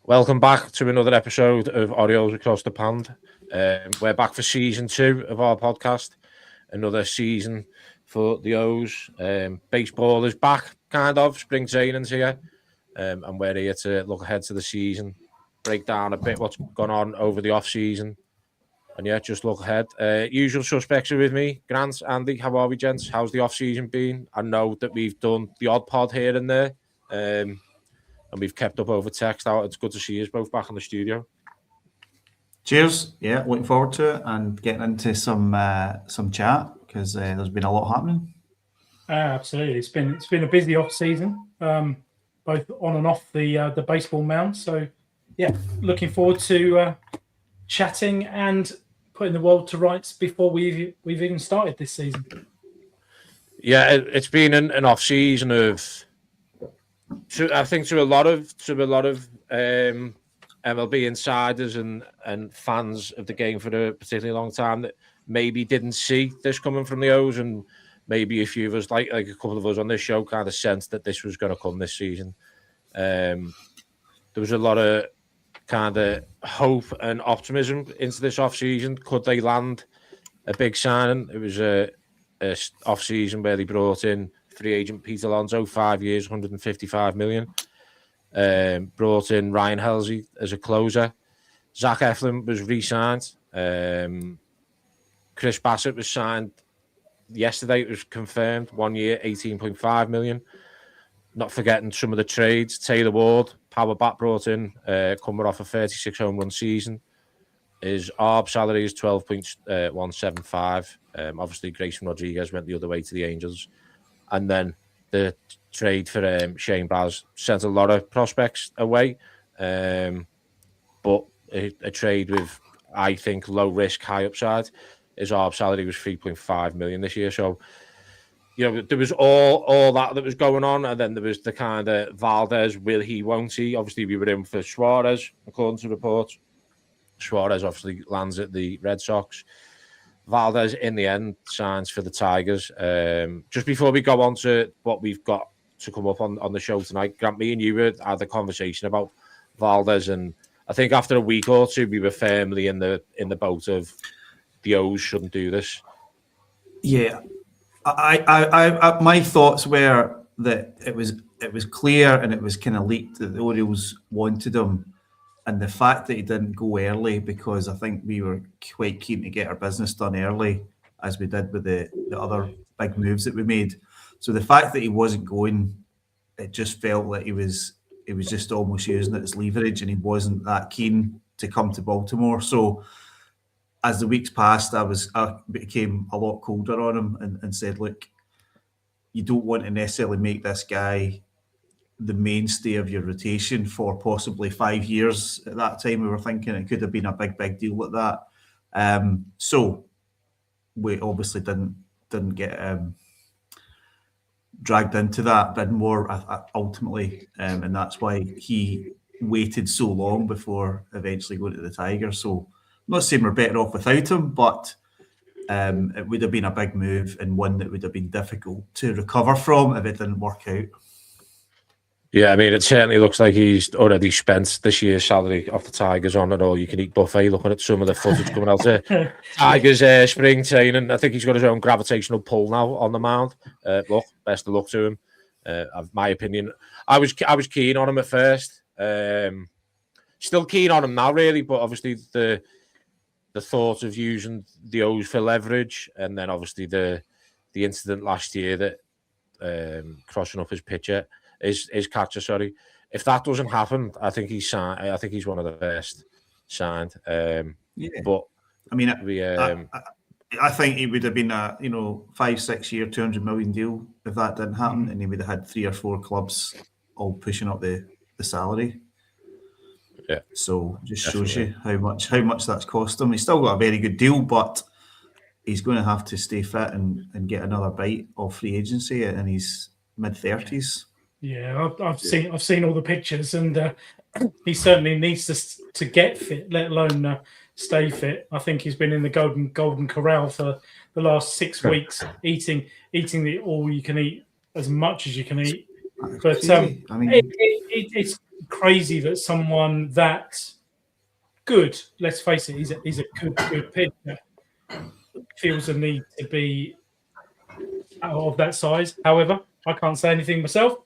Welcome back to another episode of Orioles Across the Pond. We're back for season 2 of our podcast. Another season for the O's. Baseball is back, kind of. Spring training's here. And we're here to look ahead to the season, break down a bit what's gone on over the off-season. And yeah, just look ahead. Usual suspects are with me. Grant, Andy, how are we, gents? How's the off-season been? I know that we've done the odd pod here and there. And we've kept up over text out. It's good to see us both back in the studio. Cheers. Yeah, looking forward to it and getting into some chat because there's been a lot happening. Absolutely. It's been a busy off season, both on and off the baseball mound. So yeah, looking forward to chatting and putting the world to rights before we've even started this season. Yeah, it's been an off season of I think to a lot of MLB insiders and fans of the game for a particularly long time that maybe didn't see this coming from the O's, and maybe a few of us, like a couple of us on this show, kind of sensed that this was going to come this season. There was a lot of kind of hope and optimism into this off season. Could they land a big signing? It was a off season where they brought in free agent Pete Alonso, 5 years, $155 million. Brought in Ryan Helsley as a closer. Zach Eflin was re-signed. Chris Bassett was signed yesterday. It was confirmed, 1 year, $18.5 million. Not forgetting some of the trades. Taylor Ward, power bat brought in, coming off a 36 home run season. His ARB salary is $12.175. Obviously, Grayson Rodriguez went the other way to the Angels. And then the trade for Shane Baz sent a lot of prospects away. But a trade with, I think, low risk, high upside. His ARB salary was $3.5 million this year. So, you know, there was all that was going on. And then there was the kind of Valdez, will he, won't he? Obviously, we were in for Suarez, according to reports. Suarez obviously lands at the Red Sox. Valdez, in the end, signs for the Tigers. Just before we go on to what we've got to come up on the show tonight, Grant, me and you had a conversation about Valdez, and I think after a week or two, we were firmly in the boat of the O's shouldn't do this. Yeah, I my thoughts were that it was clear and it was kind of leaked that the Orioles wanted him. And the fact that he didn't go early, because I think we were quite keen to get our business done early, as we did with the other big moves that we made. So the fact that he wasn't going, it just felt like he was just almost using it as leverage, and he wasn't that keen to come to Baltimore. So as the weeks passed, I became a lot colder on him and said, look, you don't want to necessarily make this guy the mainstay of your rotation for possibly 5 years. At that time, we were thinking it could have been a big deal at that. So we obviously didn't get dragged into that bit more ultimately, and that's why he waited so long before eventually going to the Tigers. So I'm not saying we're better off without him, but it would have been a big move and one that would have been difficult to recover from if it didn't work out. Yeah, I mean, it certainly looks like he's already spent this year's salary off the Tigers on an all-you-can-eat buffet, looking at some of the footage coming out of Tigers spring training. I think he's got his own gravitational pull now on the mound. Look, best of luck to him. My opinion, I was keen on him at first. Still keen on him now, really, but obviously the thought of using the O's for leverage, and then obviously the incident last year that crossing up his pitcher. His catcher, sorry. If that doesn't happen, I think he's signed. I think he's one of the best signed. But I mean, I think he would have been a 5-6 year, $200 million deal if that didn't happen, and he would have had 3 or 4 clubs all pushing up the salary. Yeah. So just shows you how much that's cost him. He's still got a very good deal, but he's going to have to stay fit and get another bite of free agency in his mid-30s. Yeah, I've seen all the pictures, and he certainly needs to get fit, let alone stay fit. I think he's been in the golden corral for the last 6 weeks, eating the all you can eat as much as you can eat. But it's crazy that someone that good, let's face it, he's a good pitcher, feels a need to be of that size. However, I can't say anything myself.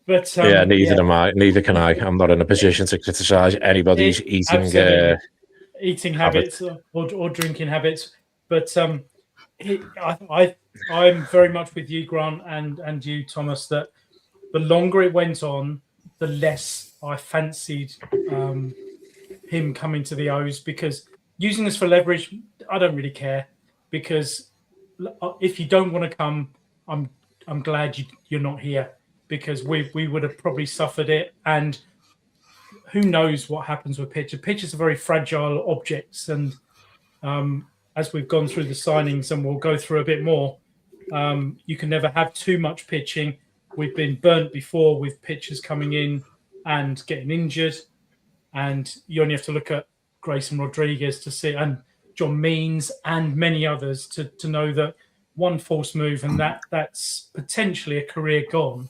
But neither am I. Neither can I. I'm not in a position to criticise anybody's eating habits or drinking habits. But I'm very much with you, Grant, and you, Thomas, that the longer it went on, the less I fancied him coming to the O's, because using this for leverage, I don't really care, because if you don't want to come, I'm glad you're not here, because we would have probably suffered it. And who knows what happens with pitchers. Pitchers are very fragile objects, and as we've gone through the signings, and we'll go through a bit more, you can never have too much pitching. We've been burnt before with pitchers coming in and getting injured, and you only have to look at Grayson Rodriguez to see, and John Means and many others to know that one false move and that's potentially a career gone,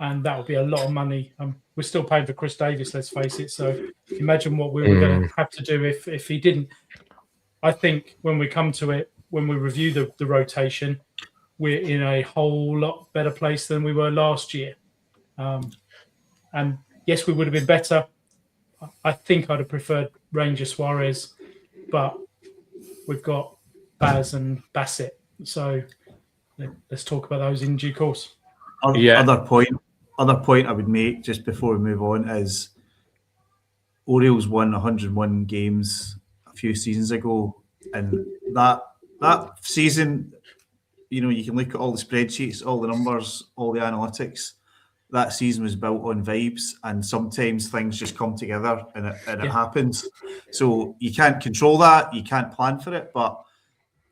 and that would be a lot of money. We're still paying for Chris Davis, let's face it. So imagine what we were going to have to do if he didn't. I think when we come to it, when we review the rotation, we're in a whole lot better place than we were last year. And yes, we would have been better. I think I'd have preferred Ranger Suarez, but we've got Baz and Bassett. So let's talk about those in due course. Other point I would make just before we move on is Orioles won 101 games a few seasons ago, and that season, you can look at all the spreadsheets, all the numbers, all the analytics. That season was built on vibes, and sometimes things just come together and it happens. So you can't control that, you can't plan for it, but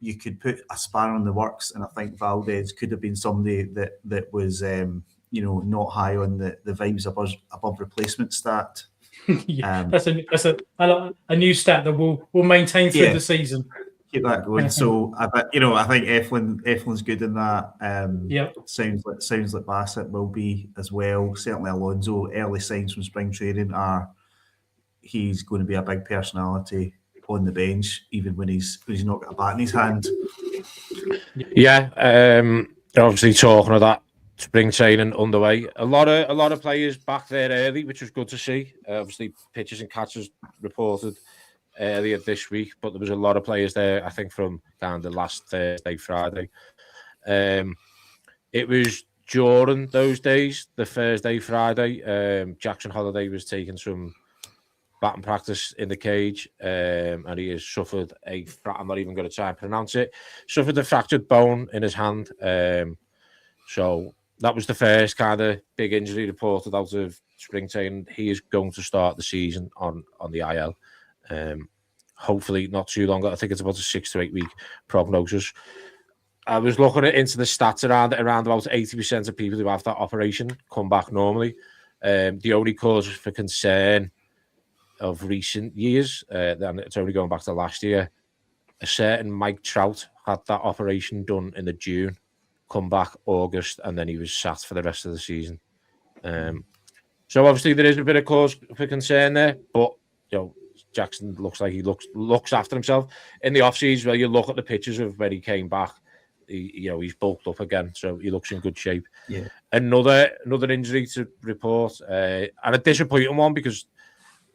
you could put a spanner in the works, and I think Valdez could have been somebody that was not high on the vibes above replacement stat. That's a new stat that we'll maintain through the season. Keep that going. So I think Eflin's good in that. Sounds like Bassett will be as well. Certainly Alonso. Early signs from spring training are he's going to be a big personality on the bench, even when he's not got a bat in his hand. Yeah, obviously talking of that spring training underway. A lot of players back there early, which was good to see. Obviously, pitchers and catchers reported earlier this week, but there was a lot of players there, I think, from down the last Thursday, Friday. It was during those days, the Thursday, Friday, Jackson Holiday was taking some batting practice in the cage, and he has suffered I'm not even going to try and pronounce it, suffered a fractured bone in his hand. So that was the first kind of big injury reported out of spring training. He is going to start the season on the IL. Hopefully not too long. I think it's about a 6 to 8 week prognosis. I was looking into the stats around about 80% of people who have that operation come back normally. The only cause for concern of recent years, and it's only going back to last year, a certain Mike Trout had that operation done in the June, come back August, and then he was sat for the rest of the season. So obviously there is a bit of cause for concern there, but Jackson looks like he looks after himself. In the off-season, you look at the pictures of when he came back, he's bulked up again, so he looks in good shape. Yeah. Another injury to report, and a disappointing one, because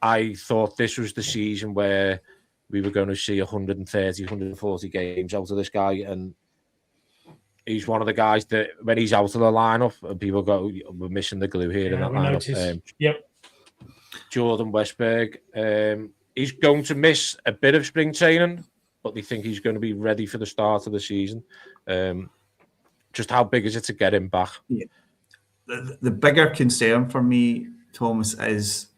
I thought this was the season where we were going to see 130, 140 games out of this guy, and he's one of the guys that when he's out of the lineup, and people go, we're missing the glue here in that lineup. Jordan Westberg. He's going to miss a bit of spring training, but they think he's going to be ready for the start of the season. Just how big is it to get him back? Yeah. The bigger concern for me, Thomas, is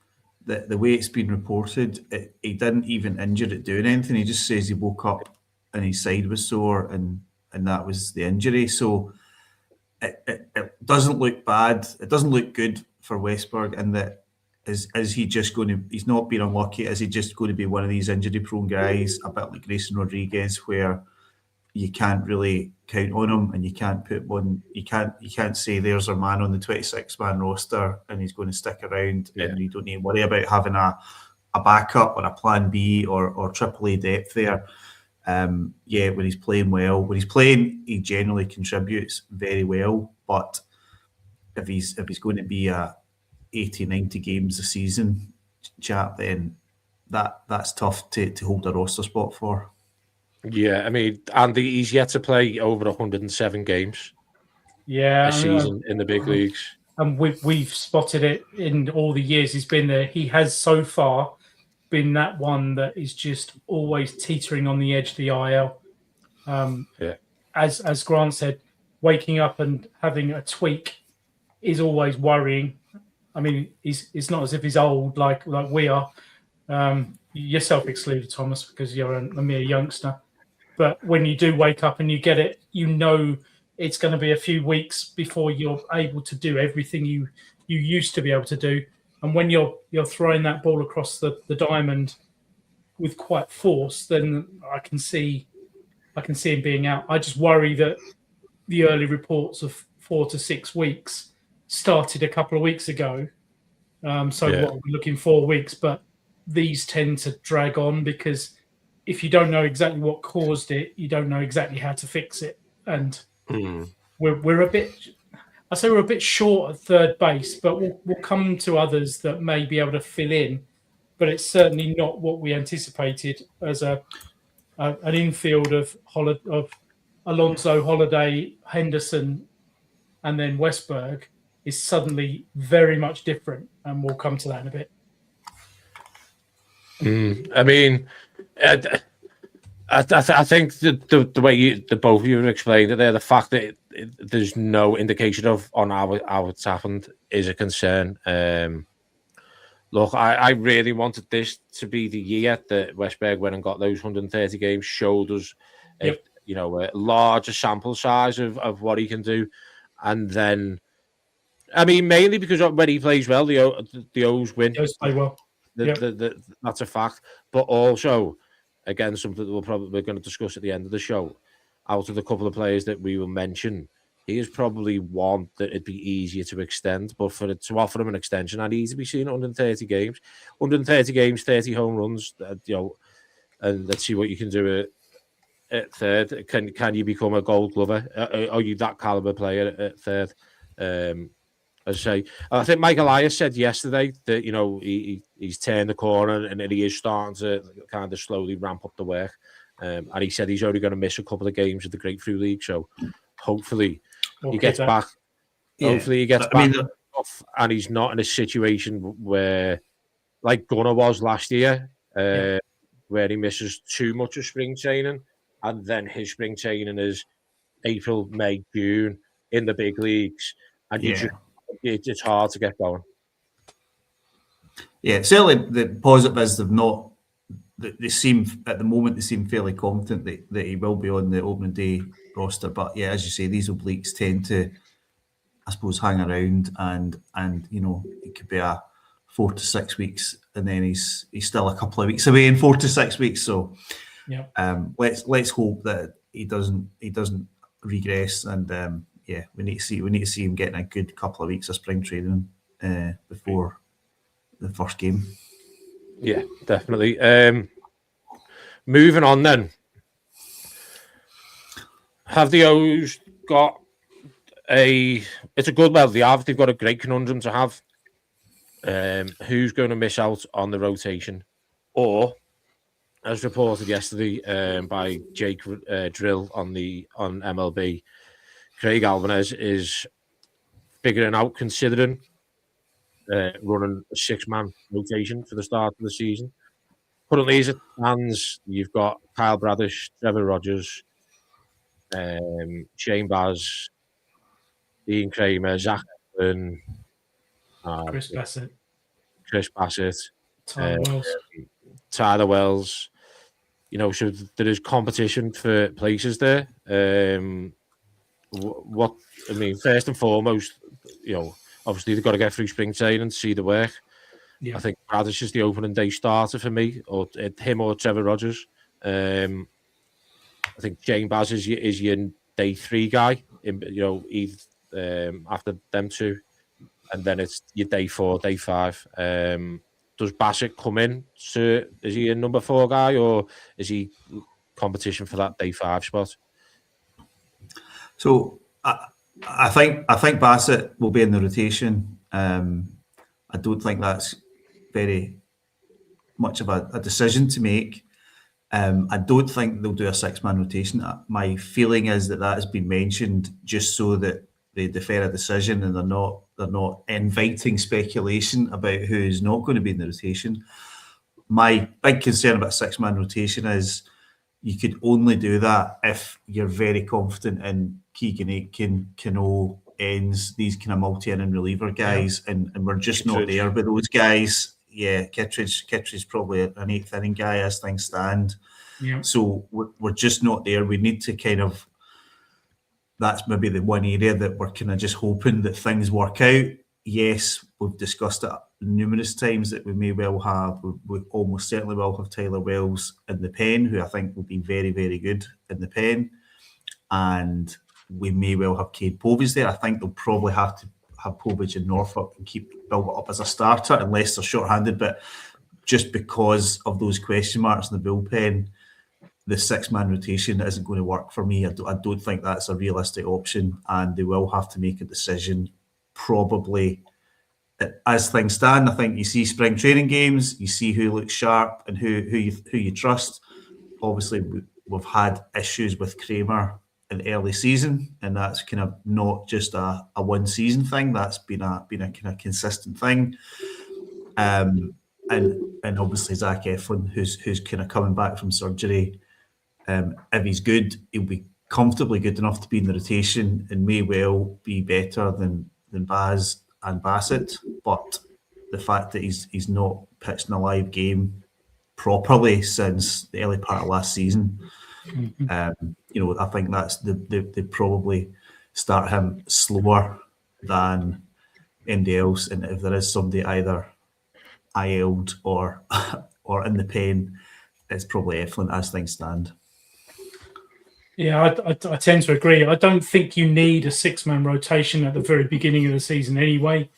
that the way it's been reported, he didn't even injure it doing anything. He just says he woke up and his side was sore, and that was the injury. So it doesn't look bad. It doesn't look good for Westberg, and that is he just going to? He's not been unlucky. Is he just going to be one of these injury-prone guys, a bit like Grayson Rodriguez, where you can't really count on him, and you can't put one. You can't say there's a man on the 26-man roster and he's going to stick around, and you don't need to worry about having a backup or a plan B or triple A depth there. When he's playing well, he generally contributes very well. But if he's going to be 80, 90 games a season chap, then that's tough to hold a roster spot for. Yeah, I mean, Andy, he's yet to play over 107 games a season in the big leagues. And we've spotted it in all the years he's been there. He has so far been that one that is just always teetering on the edge of the IL. As Grant said, waking up and having a tweak is always worrying. I mean, it's not as if he's old like we are. Yourself excluded, Thomas, because you're a mere youngster. But when you do wake up and you get it, you know it's going to be a few weeks before you're able to do everything you used to be able to do. And when you're throwing that ball across the diamond with quite force, then I can see him being out. I just worry that the early reports of 4 to 6 weeks started a couple of weeks ago. What we're looking 4 weeks, but these tend to drag on because if you don't know exactly what caused it, you don't know exactly how to fix it. And we're a bit short at third base, but we'll come to others that may be able to fill in. But it's certainly not what we anticipated as an infield of Alonso, Holiday, Henderson, and then Westberg is suddenly very much different, and we'll come to that in a bit. I mean, I think the way the both of you have explained it there, the fact that there's no indication of on how it's happened is a concern. Look, I really wanted this to be the year that Westberg went and got those 130 games, showed us, a larger sample size of what he can do, and then, I mean, mainly because when he plays well, the O's win. The O's play well. That's a fact, but also, again, something that we're going to discuss at the end of the show. Out of the couple of players that we will mention, he is probably one that it'd be easier to extend. But to offer him an extension, I need to be seen 130 games, 30 home runs. And let's see what you can do at third. Can you become a Gold Glover? Are you that caliber player at third? As I say, I think Mike Elias said yesterday that he's turned the corner and he is starting to kind of slowly ramp up the work. And he said he's only going to miss a couple of games of the Grapefruit League, so hopefully he gets back. Yeah. Hopefully he gets back, and he's not in a situation where, like Gunnar was last year, where he misses too much of spring training, and then his spring training is April, May, June in the big leagues, and it's hard to get going. Yeah, certainly the positive is they seem at the moment fairly confident that he will be on the opening day roster. But yeah, as you say, these obliques tend to, I suppose, hang around and it could be a 4 to 6 weeks, and then he's still a couple of weeks away in 4 to 6 weeks. So let's hope that he doesn't regress, and we need to see him getting a good couple of weeks of spring training before the first game. Yeah, definitely. Moving on then. Have the O's got they've got a great conundrum to have. Who's going to miss out on the rotation? Or, as reported yesterday by Jake Drill on MLB, Craig Alvarez is figuring out, considering running a 6-man rotation for the start of the season. Currently, as it stands, you've got Kyle Bradish, Trevor Rogers, Shane Baz, Ian Kramer, Zach Eflin, Chris Bassett, Tyler Wells. So there is competition for places there. First and foremost, obviously they've got to get through spring training and see the work. Yeah. I think Bradish is the opening day starter for me, or him or Trevor Rogers. I think Jane Baz is your day 3 guy. After them two, and then it's your day 4, day 5. Does Bassett come in? Is he a number 4 guy, or is he competition for that day 5 spot? So I think Bassett will be in the rotation. I don't think that's very much of a decision to make. I don't think they'll do a 6-man rotation. My feeling is that has been mentioned just so that they defer a decision and they're not inviting speculation about who's not going to be in the rotation. My big concern about 6-man rotation is you could only do that if you're very confident in Keegan Aitken, Cano, Ends, these kind of multi-inning reliever guys, and we're just not there with those guys. Yeah, Kittredge's probably an 8th inning guy as things stand. Yeah. So we're just not there. We need to kind of, that's maybe the one area that we're kind of just hoping that things work out. Yes, we've discussed it numerous times that we may well have, we almost certainly will have Tyler Wells in the pen, who I think will be very, very good in the pen. And we may well have Cade Povich there. I think they'll probably have to have Povich in Norfolk and build it up as a starter unless they're short-handed. But just because of those question marks in the bullpen, the 6-man rotation isn't going to work for me. I don't think that's a realistic option, and they will have to make a decision probably as things stand. I think you see spring training games, you see who looks sharp and who you trust. Obviously, we've had issues with Kramer in the early season, and that's kind of not just a one season thing. That's been a kind of consistent thing. And obviously Zach Eflin, who's kind of coming back from surgery. If he's good, he'll be comfortably good enough to be in the rotation and may well be better than Baz and Bassett. But the fact that he's not pitched in a live game properly since the early part of last season, I think that's they probably start him slower than anybody else. And if there is somebody either IL'd or in the pen, it's probably Eflin as things stand. Yeah, I tend to agree. I don't think you need a 6-man rotation at the very beginning of the season anyway,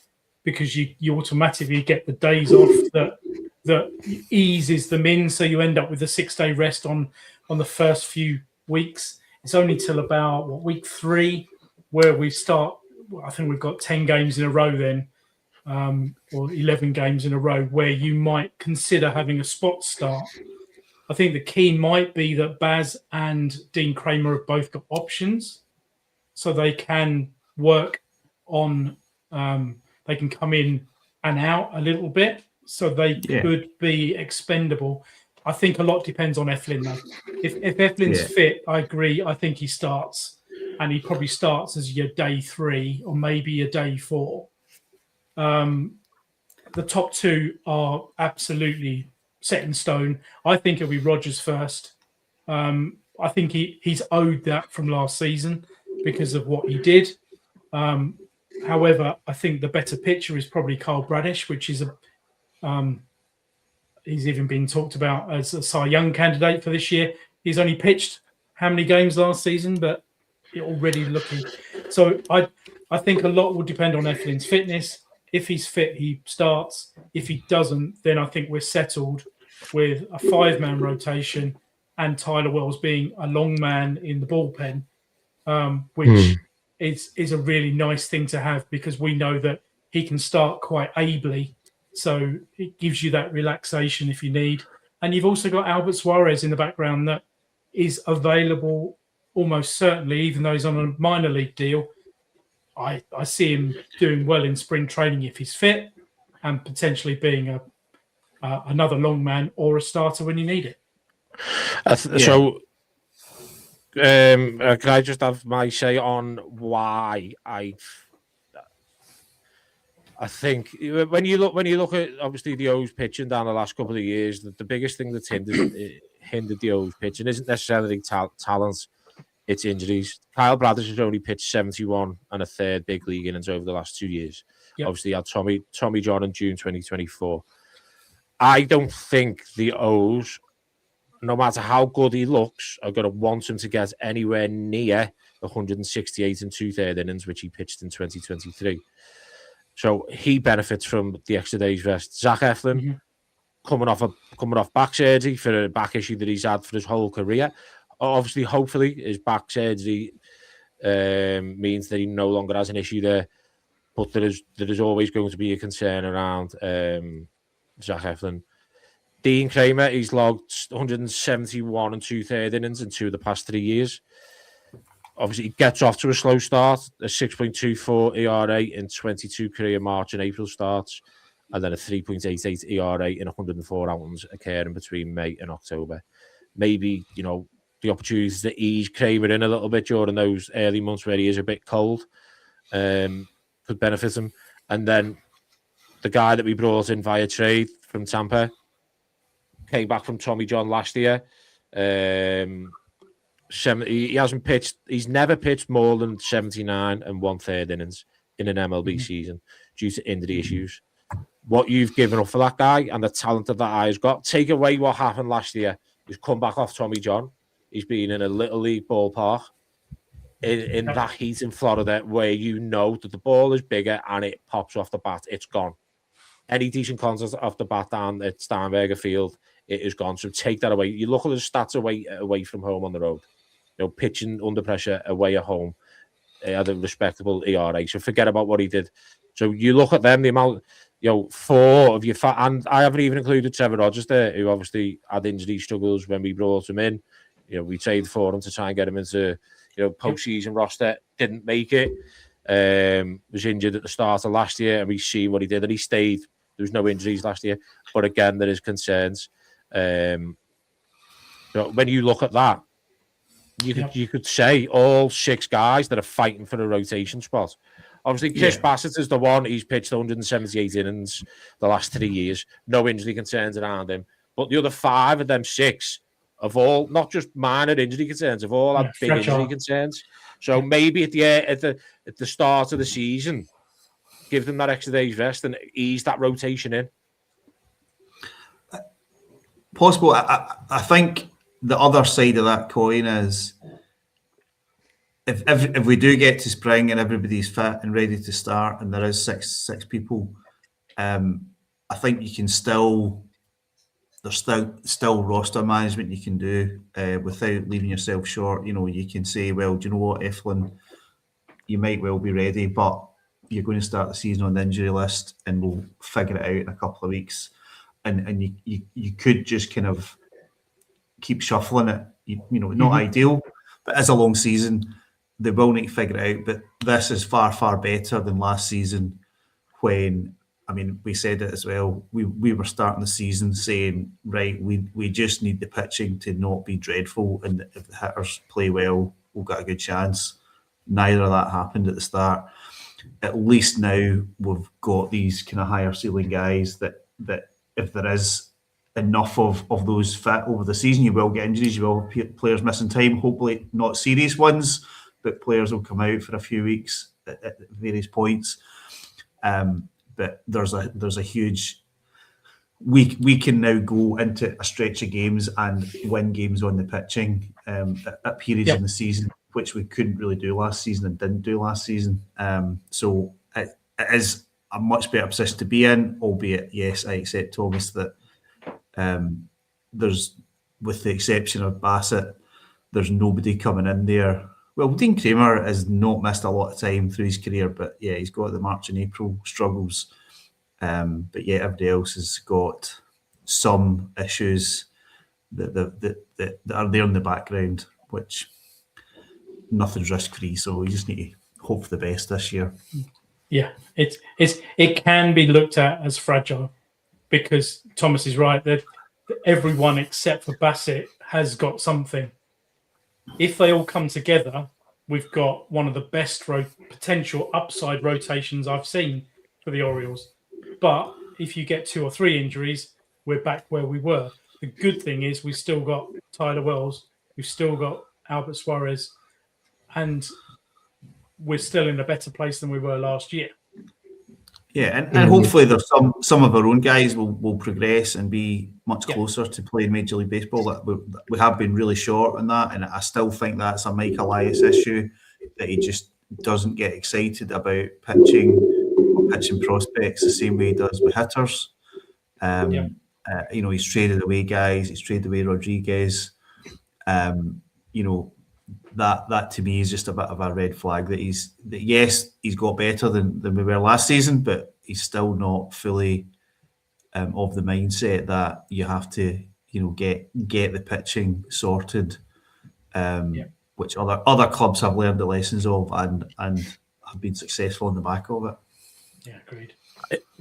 because you automatically get the days off that eases them in, so you end up with a 6-day rest on the first few weeks. It's only till about week 3 where we start. I think we've got 10 games in a row then, or 11 games in a row, where you might consider having a spot start. I think the key might be that Baz and Dean Kramer have both got options, so they can work on. They can come in and out a little bit, so they could be expendable. I think a lot depends on Eflin, though. If Eflin's fit, I agree. I think he starts, and he probably starts as your day 3 or maybe a day 4. The top 2 are absolutely set in stone. I think it'll be Rogers first. I think he's owed that from last season because of what he did. However, I think the better pitcher is probably Kyle Bradish, which is he's even been talked about as a Cy Young candidate for this year. He's only pitched how many games last season, but already looking. So I think a lot will depend on Eflin's fitness. If he's fit, he starts. If he doesn't, then I think we're settled with a 5-man rotation and Tyler Wells being a long man in the bullpen, which is a really nice thing to have because we know that he can start quite ably. So it gives you that relaxation if you need. And you've also got Albert Suarez in the background that is available almost certainly, even though he's on a minor league deal. I see him doing well in spring training if he's fit and potentially being another long man or a starter when you need it. So, can I just have my say on why I think when you look at obviously the O's pitching down the last couple of years, the biggest thing that's hindered the O's pitching isn't necessarily talent. It's injuries. Kyle Bradish has only pitched 71 and a third big league innings over the last 2 years. Yep. Obviously, he had Tommy John in June 2024. I don't think the O's no matter how good he looks, are going to want him to get anywhere near 168 and 2/3 innings, which he pitched in 2023. So he benefits from the extra day's rest. Zach Eflin, coming off back surgery for a back issue that he's had for his whole career. Obviously, hopefully, his back surgery means that he no longer has an issue there. But there is always going to be a concern around Zach Eflin. Dean Kramer, he's logged 171 and 2/3 innings in 2 of the past 3 years. Obviously, he gets off to a slow start, a 6.24 ERA in 22 career March and April starts, and then a 3.88 ERA in 104 outings occurring between May and October. Maybe, the opportunities to ease Kramer in a little bit during those early months where he is a bit cold could benefit him. And then the guy that we brought in via trade from Tampa came back from Tommy John last year. He hasn't pitched. He's never pitched more than 79 and 1/3 innings in an MLB season due to injury issues. What you've given up for that guy and the talent that guy has got, take away what happened last year. He's come back off Tommy John. He's been in a little league ballpark in that heat in Florida where that the ball is bigger and it pops off the bat. It's gone. Any decent contact off the bat down at Steinberger Field, it is gone. So take that away. You look at the stats away from home on the road. Pitching under pressure away at home, he had a respectable ERA. So forget about what he did. So you look at them, the amount, 4 of your and I haven't even included Trevor Rogers there, who obviously had injury struggles when we brought him in. We traded for him to try and get him into, postseason roster. Didn't make it. Was injured at the start of last year, and we've seen what he did, and he stayed. There was no injuries last year, but again, there is concerns. So when you look at that, you could say all 6 guys that are fighting for a rotation spot. Obviously, Chris Bassett is the one. He's pitched 178 innings the last 3 years. No injury concerns around him. But the other 5 of them 6 have all, not just minor injury concerns, have all had big injury concerns. So maybe at the start of the season, give them that extra day's rest and ease that rotation in. Possible. I think the other side of that coin is if we do get to spring and everybody's fit and ready to start, and there is six people, I think you can there's still roster management you can do without leaving yourself short. You can say, well, do you know what, Eflin, you might well be ready, but you're going to start the season on the injury list, and we'll figure it out in a couple of weeks. And you could just kind of keep shuffling it. Not ideal, but as a long season, they will need to figure it out. But this is far, far better than last season when, we said it as well. We were starting the season saying, right, we just need the pitching to not be dreadful, and if the hitters play well, we've got a good chance. Neither of that happened at the start. At least now we've got these kind of higher ceiling guys that if there is enough of those fit over the season, you will get injuries, you will have players missing time, hopefully not serious ones, but players will come out for a few weeks at various points. But there's a huge, we can now go into a stretch of games and win games on the pitching at periods in the season, which we couldn't really do last season and didn't do last season. So it is a much better position to be in, albeit, yes, I accept, Thomas, that there's, with the exception of Bassett, there's nobody coming in there. Well, Dean Kramer has not missed a lot of time through his career, but yeah, he's got the March and April struggles. But yeah, everybody else has got some issues that are there in the background, which nothing's risk-free, so we just need to hope for the best this year. Yeah, it can be looked at as fragile because Thomas is right that everyone except for Bassett has got something. If they all come together, we've got one of the best potential upside rotations I've seen for the Orioles. But if you get 2 or 3 injuries, we're back where we were. The good thing is we've still got Tyler Wells, we've still got Albert Suarez, and we're still in a better place than we were last year. Yeah, and hopefully there's some of our own guys will progress and be much closer to playing Major League Baseball. That we have been really short on that, and I still think that's a Mike Elias issue, that he just doesn't get excited about pitching prospects the same way he does with hitters. He's traded away guys. He's traded away Rodriguez. That to me is just a bit of a red flag that he's got better than we were last season, but he's still not fully of the mindset that you have to get the pitching sorted, which other clubs have learned the lessons of and have been successful on the back of it. Yeah, agreed.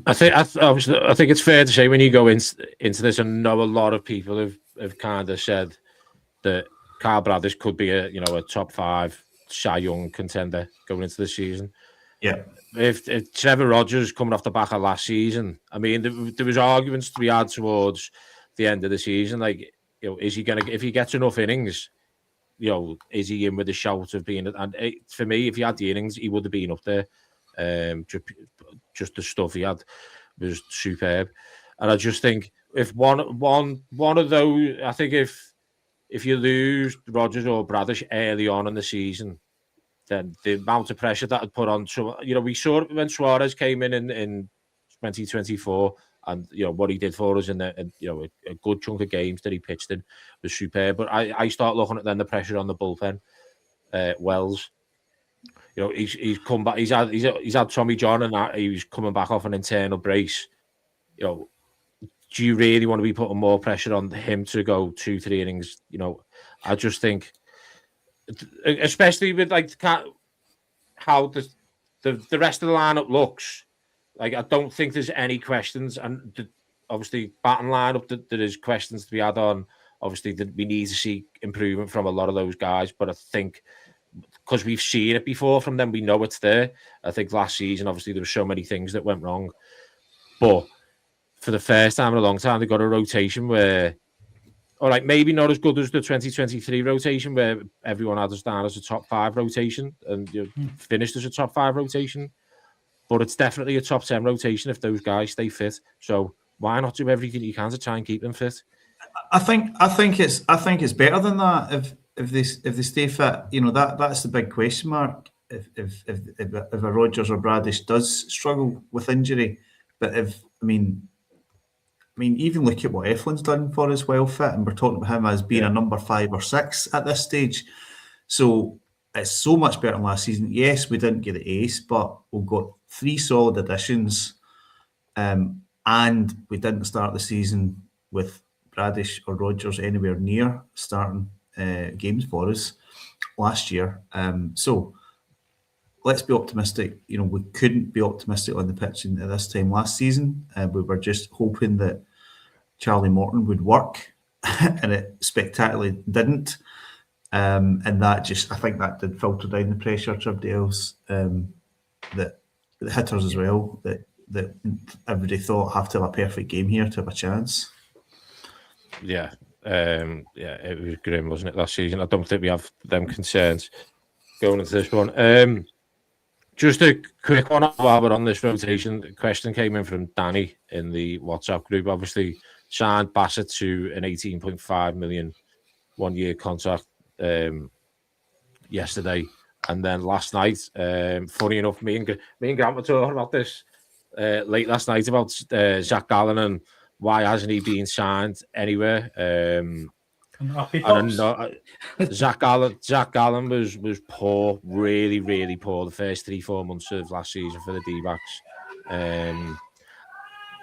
I think it's fair to say when you go into this, I know a lot of people have kind of said that Kyle Bradish could be a top 5 Cy Young contender going into the season. Yeah. If Trevor Rogers coming off the back of last season, I mean, there was arguments to be had towards the end of the season, like, is he gonna, if he gets enough innings, is he in with a shout of being? And for me, if he had the innings, he would have been up there. Just the stuff he had was superb, and I just think if one of those, I think if you lose Rogers or Bradish early on in the season, then the amount of pressure that would put on. So we saw it when Suarez came in 2024, and what he did for us in a good chunk of games that he pitched in was superb. But I start looking at then the pressure on the bullpen. Wells, he's come back. He's had Tommy John, and that he was coming back off an internal brace. Do you really want to be putting more pressure on him to go 2-3 innings? I just think, especially with like how the rest of the lineup looks, like I don't think there's any questions, and obviously batting lineup that there is questions to be had on. Obviously, that we need to see improvement from a lot of those guys, but I think because we've seen it before from them, we know it's there. I think last season, obviously, there were so many things that went wrong, but for the first time in a long time, they got a rotation where, all right, maybe not as good as the 2023 rotation where everyone had us down as a top 5 rotation and finished as a top 5 rotation, but it's definitely a top 10 rotation if those guys stay fit. So why not do everything you can to try and keep them fit? I think it's better than that if they stay fit. That's the big question mark. If a Rogers or Bradish does struggle with injury, but I mean, even look at what Eflin's done for us well fit, and we're talking about him as being a number 5 or 6 at this stage. So it's so much better than last season. Yes, we didn't get the ace, but we've got 3 solid additions, and we didn't start the season with Bradish or Rogers anywhere near starting games for us last year. So let's be optimistic. We couldn't be optimistic on the pitch at this time last season. We were just hoping that Charlie Morton would work, and it spectacularly didn't. And that I think that did filter down the pressure to everybody else. That the hitters as well, that everybody thought have to have a perfect game here to have a chance. Yeah, it was grim, wasn't it, last season? I don't think we have them concerns going into this one. Just a quick one while we're on this rotation. The question came in from Danny in the WhatsApp group. Obviously, signed Bassett to an 18.5 million one-year contract yesterday, and then last night, funny enough, me and Grant were talking about this late last night about Zach Gallen and why hasn't he been signed anywhere. Zach Gallen was poor, really, really poor the first 3-4 months of last season for the D-backs.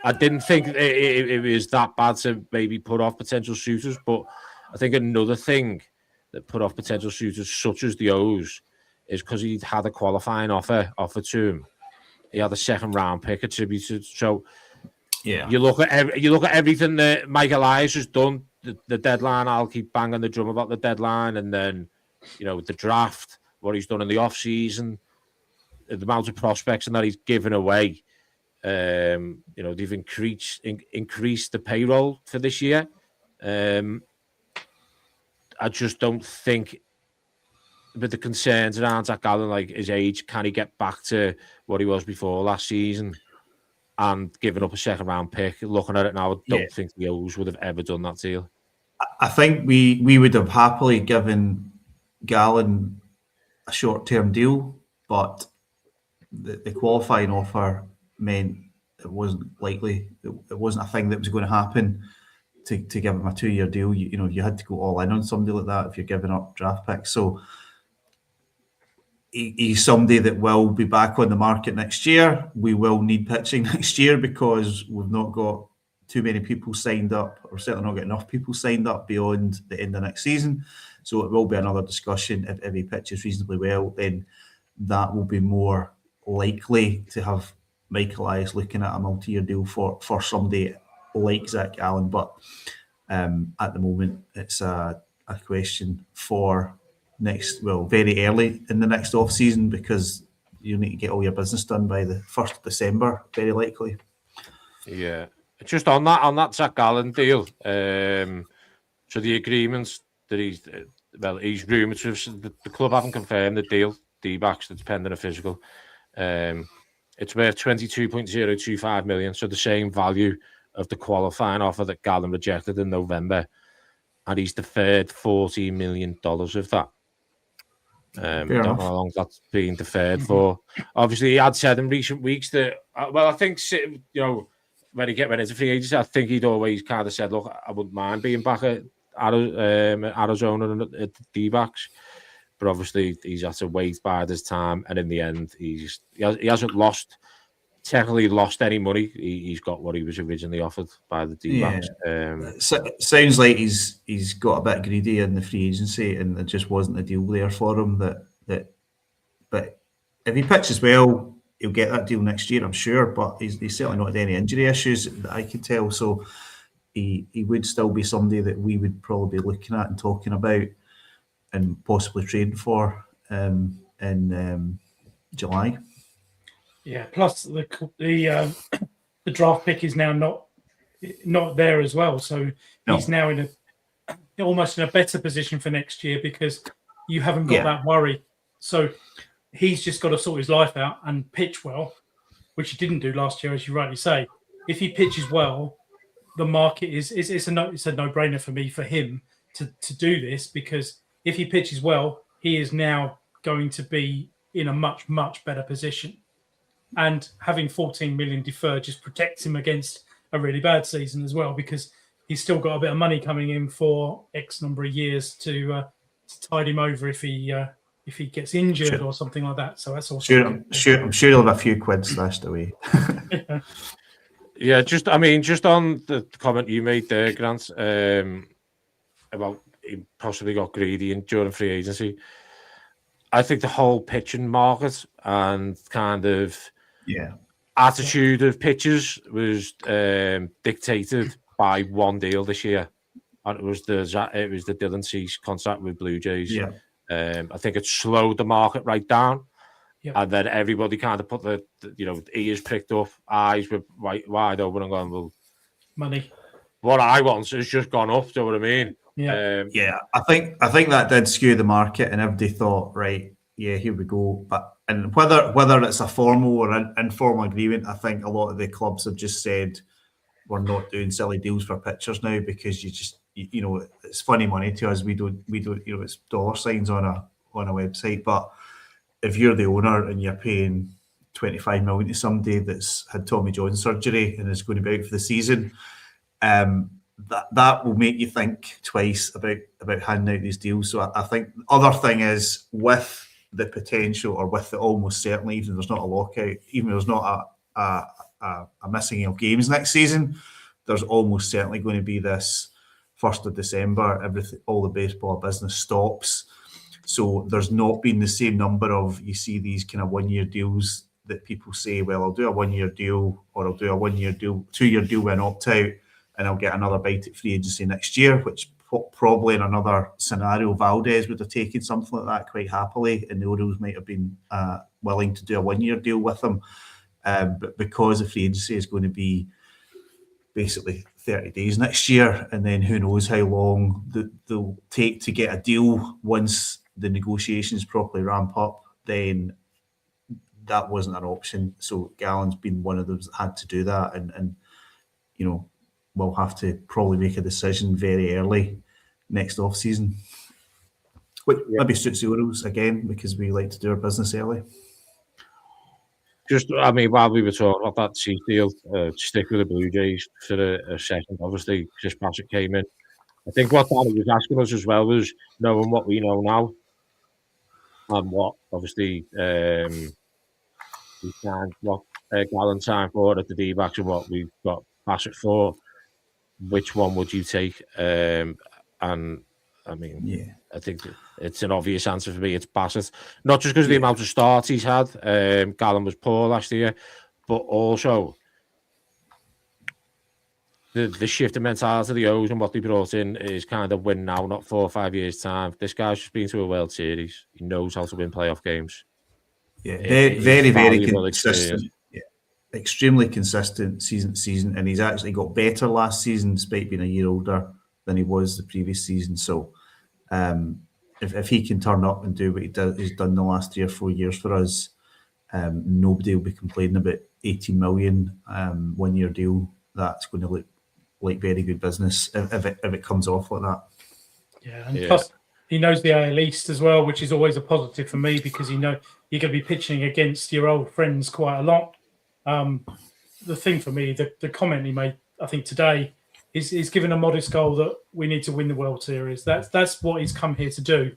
I didn't think it was that bad to maybe put off potential suitors, but I think another thing that put off potential suitors, such as the O's, is because he'd had a qualifying offer to him. He had a 2nd round pick attributed. So yeah, you look at everything that Mike Elias has done. The deadline, I'll keep banging the drum about the deadline, and then the draft, what he's done in the off season, the amount of prospects and that he's given away. They've increased the payroll for this year. I just don't think, with the concerns around Zach Gallen, like his age, can he get back to what he was before last season? and giving up a second round pick. Looking at it now, I don't Yeah. think the O's would have ever done that deal. I think we would have happily given Gallen a short-term deal, but the qualifying offer meant it wasn't likely. It wasn't a thing that was going to happen to give him a 2-year deal. You had to go all in on somebody like that if you're giving up draft picks. So he's somebody that will be back on the market next year. We will need pitching next year because we've not got too many people signed up, or certainly not got enough people signed up beyond the end of next season. So it will be another discussion. If he pitches reasonably well, then that will be more likely to have Michael Eyes looking at a multi-year deal for somebody like Zach Allen. But at the moment, it's a question for very early in the next off season, because you need to get all your business done by the 1st of December, very likely. Yeah, just on that Zach Gallen deal. So the agreements that he's rumoured to have, the club haven't confirmed the deal. D-backs that's pending a physical. It's worth 22.025 million, so the same value of the qualifying offer that Gallen rejected in November, and he's deferred $14 million of that. I don't know how long that's been deferred for. Obviously, he had said in recent weeks that, I think, when he get ready to free agency, I think he'd always kind of said, look, I wouldn't mind being back at Arizona and at the D-backs. But obviously, he's had to wait by this time, and in the end, he hasn't technically lost any money. He's got what he was originally offered by the D-backs. Sounds like he's got a bit greedy in the free agency, and there just wasn't a deal there for him. But if he pitches well, he'll get that deal next year, I'm sure. But he's certainly not had any injury issues that I could tell. So he would still be somebody that we would probably be looking at and talking about, and possibly trading for in July. Yeah. Plus the draft pick is now not there as well, so he's now almost in a better position for next year, because you haven't got that worry. So he's just got to sort his life out and pitch well, which he didn't do last year, as you rightly say. If he pitches well, the market it's a no-brainer for him to do this, because if he pitches well, he is now going to be in a much, much better position. And having 14 million deferred just protects him against a really bad season as well, because he's still got a bit of money coming in for X number of years to tide him over if he gets injured or something like that. So that's also I'm sure he'll have a few quid slashed away. Yeah, just on the comment you made there, Grant, about he possibly got greedy during free agency. I think the whole pitching market and kind of attitude of pitchers was dictated by one deal this year, and it was the Dylan Cease contract with Blue Jays. Yeah. I think it slowed the market right down. Yep. And then everybody kind of put the ears pricked up, eyes were wide open and going, well, money. What I want has just gone up. Do you know what I mean? Yeah. I think that did skew the market, and everybody thought, right, yeah, here we go. And whether it's a formal or informal agreement, I think a lot of the clubs have just said we're not doing silly deals for pitchers now, because it's funny money to us. We don't it's dollar signs on a website, but if you're the owner and you're paying 25 million to somebody that's had Tommy John surgery and is going to be out for the season, that will make you think twice about handing out these deals. So I think the other thing is, with the potential, or with the almost certainly, even if there's not a lockout, even if there's not a missing of games next season, there's almost certainly going to be this 1st of December, all the baseball business stops. So there's not been the same number of, you see these kind of 1-year deals that people say, well, I'll do a 1-year deal, or I'll do a 1-year deal, 2-year deal with an opt-out, and I'll get another bite at free agency next year, which probably in another scenario, Valdez would have taken something like that quite happily, and the Orioles might have been willing to do a 1-year deal with them. But because the free agency is going to be basically 30 days next year, and then who knows how long they'll take to get a deal once the negotiations properly ramp up, then that wasn't an option. So Gallen's been one of those that had to do that, and you know, we'll have to probably make a decision very early next off season, which maybe suits the Orioles again because we like to do our business early. Just, I mean, while we were talking about that Chief deal, stick with the Blue Jays for a second. Obviously, Chris Bassett came in. I think what Danny was asking us as well was knowing what we know now and what, obviously, we signed, what Gallen signed for at the D-backs and what we've got Bassett for. Which one would you take? And I mean, Yeah, I think it's an obvious answer for me. It's Bassett, not just because of the amount of starts he's had. Gallen was poor last year, but also the shift in mentality of the O's and what they brought in is kind of win now, not 4 or 5 years time. This guy's just been to a World Series. He knows how to win playoff games. yeah, very valuable consistent. experience. Yeah, extremely consistent season to season, and he's actually got better last season despite being a year older than he was the previous season. So, if he can turn up and do what he's done the last 3 or 4 years for us, nobody will be complaining about 18 million 1 year deal. That's going to look like very good business if it comes off like that. Yeah, and plus he knows the AL East as well, which is always a positive for me because you know you're going to be pitching against your old friends quite a lot. The thing for me, the comment he made, I think today, is given a modest goal that we need to win the World Series. That's what he's come here to do.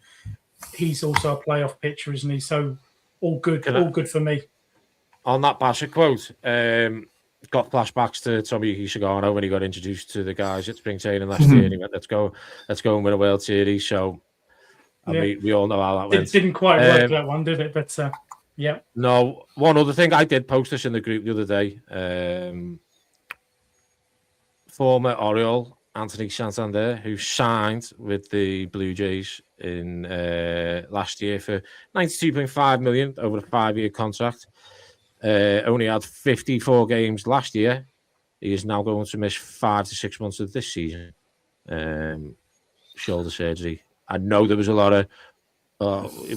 He's also a playoff pitcher, isn't he? So all good for me. On that Bassett quote, got flashbacks to Tomoyuki Shigano when he got introduced to the guys at spring training last year. And he went, let's go and win a World Series. So I mean, we all know how that went. It didn't quite work that one, did it? But yeah. No, one other thing, I did post this in the group the other day. Former Oriole Anthony Santander, who signed with the Blue Jays in last year for $92.5 million over a 5-year contract. Only had 54 games last year. He is now going to miss 5 to 6 months of this season. Shoulder surgery. I know there was a lot of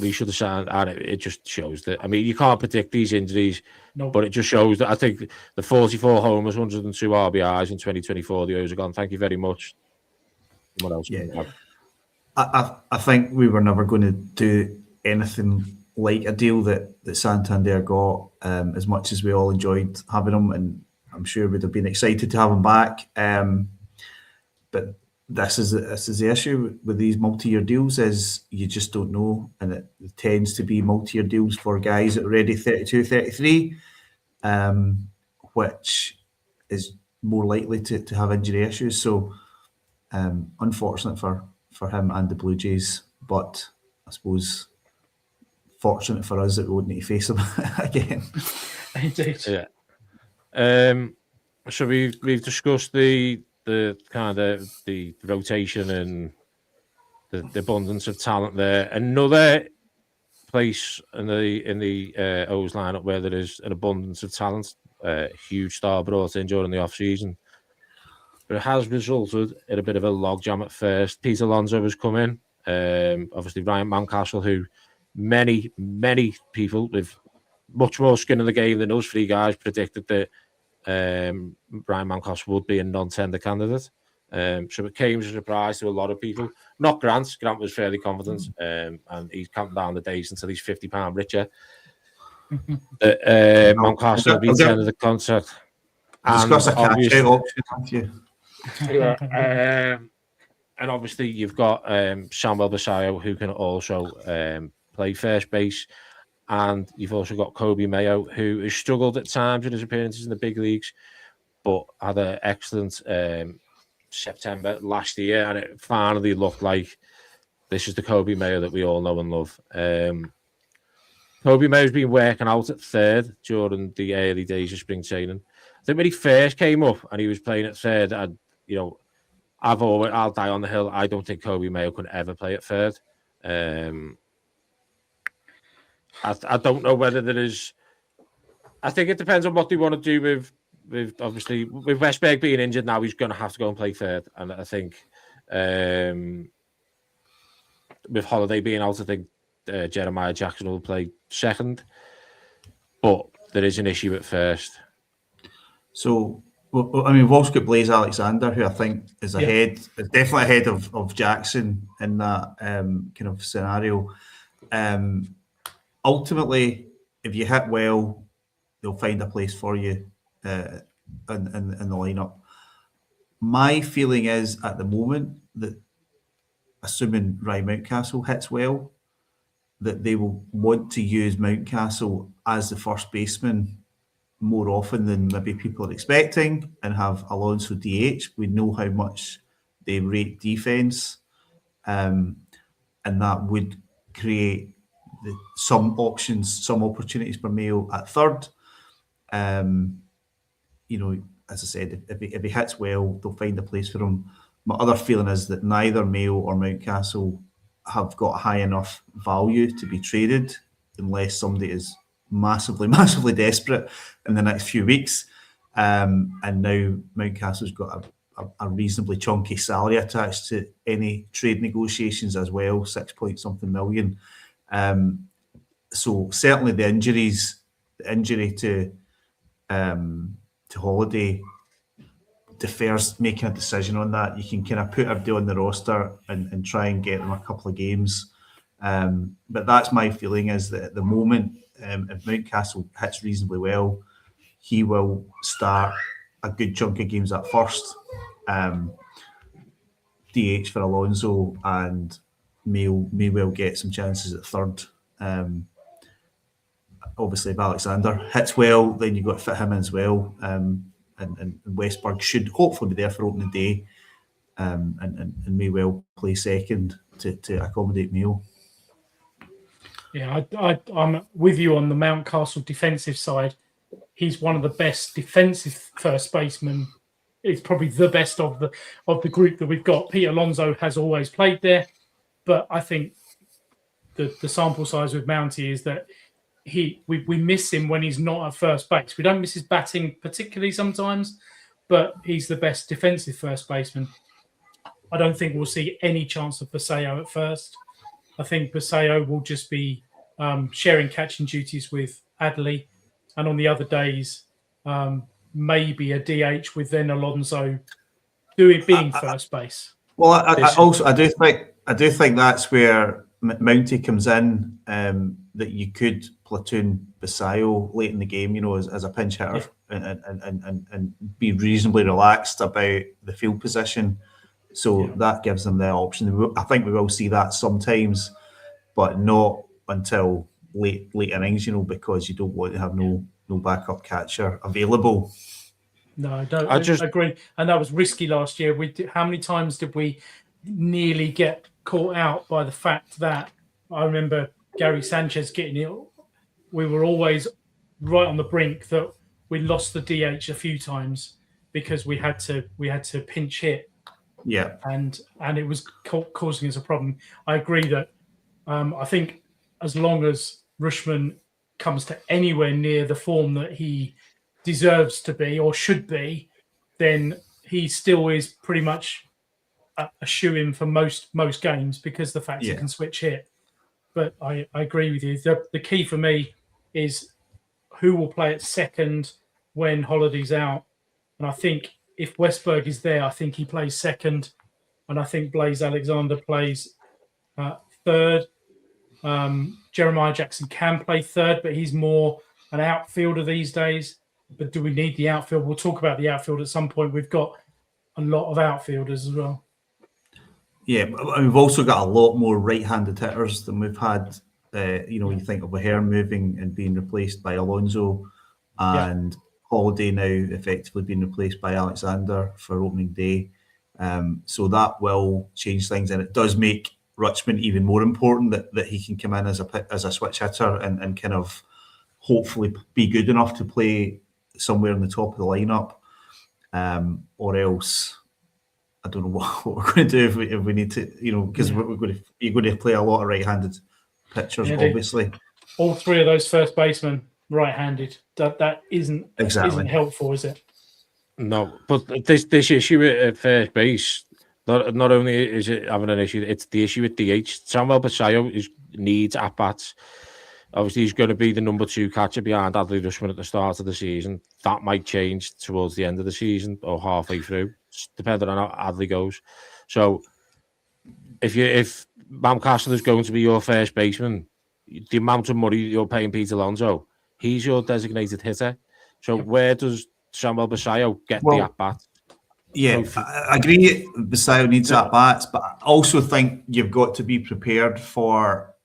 we should have signed, and it just shows that. I mean, you can't predict these injuries, but it just shows that I think the 44 homers, 102 RBIs in 2024, the O's are gone. Thank you very much. What else? Yeah, I think we were never going to do anything like a deal that Santander got. As much as we all enjoyed having him, and I'm sure we'd have been excited to have him back. But this is the issue with these multi-year deals is you just don't know, and it tends to be multi-year deals for guys that are already 32, 33, which is more likely to have injury issues. So unfortunate for him and the Blue Jays, but I suppose fortunate for us that we wouldn't need to face him again. Indeed. Yeah. So we've discussed the kind of the rotation and the abundance of talent there. Another place in the O's lineup where there is an abundance of talent, huge star brought in during the off season, but it has resulted in a bit of a logjam at first. Pete Alonso has come in. Obviously Ryan Mountcastle, who many people with much more skin in the game than us three guys predicted that Ryan Mountcastle would be a non-tender candidate. So it came as a surprise to a lot of people. Not Grant. Grant was fairly confident, and he's counting down the days until he's £50 richer. Mountcastle will be tendered the contract. Discuss a cash-out option, haven't you? And obviously you've got Samuel Basayo, who can also play first base. And you've also got Kobe Mayo, who has struggled at times in his appearances in the big leagues, but had an excellent September last year, and it finally looked like this is the Kobe Mayo that we all know and love. Kobe Mayo's been working out at third during the early days of spring training. I think when he first came up and he was playing at third, I'll die on the hill. I don't think Kobe Mayo could ever play at third. I don't know whether there is. I think it depends on what they want to do with obviously with Westberg being injured now. He's going to have to go and play third, and I think with Holiday being out, I think Jeremiah Jackson will play second. but there is an issue at first. So, I mean, we've also got Blaise Alexander, who I think is ahead, is definitely ahead of Jackson in that kind of scenario. Ultimately, if you hit well, they'll find a place for you in the lineup. My feeling is at the moment that, assuming Ryan Mountcastle hits well, that they will want to use Mountcastle as the first baseman more often than maybe people are expecting, and have Alonso DH. We know how much they rate defence, and that would create some options, some opportunities for Mayo at third. You know, as I said, if he hits well, they'll find a place for him. My other feeling is that neither Mayo or Mountcastle have got high enough value to be traded unless somebody is massively, massively desperate in the next few weeks. And now Mountcastle's got a reasonably chunky salary attached to any trade negotiations as well, 6 point something million. So certainly the injury to Holiday defers making a decision on that. You can kind of put everybody on the roster and try and get them a couple of games. But that's my feeling, is that at the moment, if Mountcastle hits reasonably well, he will start a good chunk of games at first. DH for Alonso, and may well get some chances at third. Obviously, if Alexander hits well, then you've got to fit him in as well. And Westberg should hopefully be there for opening day, and may well play second to accommodate Mayo. Yeah, I'm with you on the Mountcastle defensive side. He's one of the best defensive first basemen. It's probably the best of the group that we've got. Pete Alonso has always played there, but I think the sample size with Mountie is that we miss him when he's not at first base. We don't miss his batting particularly sometimes, but he's the best defensive first baseman. I don't think we'll see any chance of Paseo at first. I think Paseo will just be sharing catching duties with Adley, and on the other days, maybe a DH with then Alonso being first base. Well, I do think that's where Mountie comes in. That you could platoon Paseo late in the game, you know, as a pinch hitter, and be reasonably relaxed about the field position. So that gives them the option. I think we will see that sometimes, but not until late innings, you know, because you don't want to have no backup catcher available. No, I don't. I agree. And that was risky last year. How many times did we nearly get caught out by the fact that I remember Gary Sanchez getting ill? We were always right on the brink that we lost the DH a few times because we had to pinch hit. Yeah, and it was causing us a problem. I agree that I think as long as Rushman comes to anywhere near the form that he deserves to be or should be, then he still is pretty much a shoo-in for most games because the fact he can switch hit. But I agree with you. The key for me is who will play at second when Holiday's out. And I think if Westberg is there, I think he plays second. And I think Blaise Alexander plays third. Jeremiah Jackson can play third, but he's more an outfielder these days. But do we need the outfield? We'll talk about the outfield at some point. We've got a lot of outfielders as well. Yeah, we've also got a lot more right-handed hitters than we've had. You think of O'Hearn moving and being replaced by Alonso, and Holiday now effectively being replaced by Alexander for opening day. So that will change things, and it does make Rutschman even more important that he can come in as a switch hitter and kind of hopefully be good enough to play somewhere in the top of the lineup, or else I don't know what we're going to do if we need to, because you're going to play a lot of right-handed pitchers, obviously. All three of those first basemen right-handed. That isn't helpful, is it? No, but this issue at first base, not only is it having an issue, it's the issue with DH. Samuel Paseo needs at-bats. Obviously, he's going to be the number 2 catcher behind Adley Rushman at the start of the season. That might change towards the end of the season or halfway through, depending on how Adley goes. So, if Mountcastle is going to be your first baseman, the amount of money you're paying Pete Alonso, he's your designated hitter. So, where does Samuel Basayo get the at-bat? Yeah, I agree. Basayo needs at-bats, but I also think you've got to be prepared for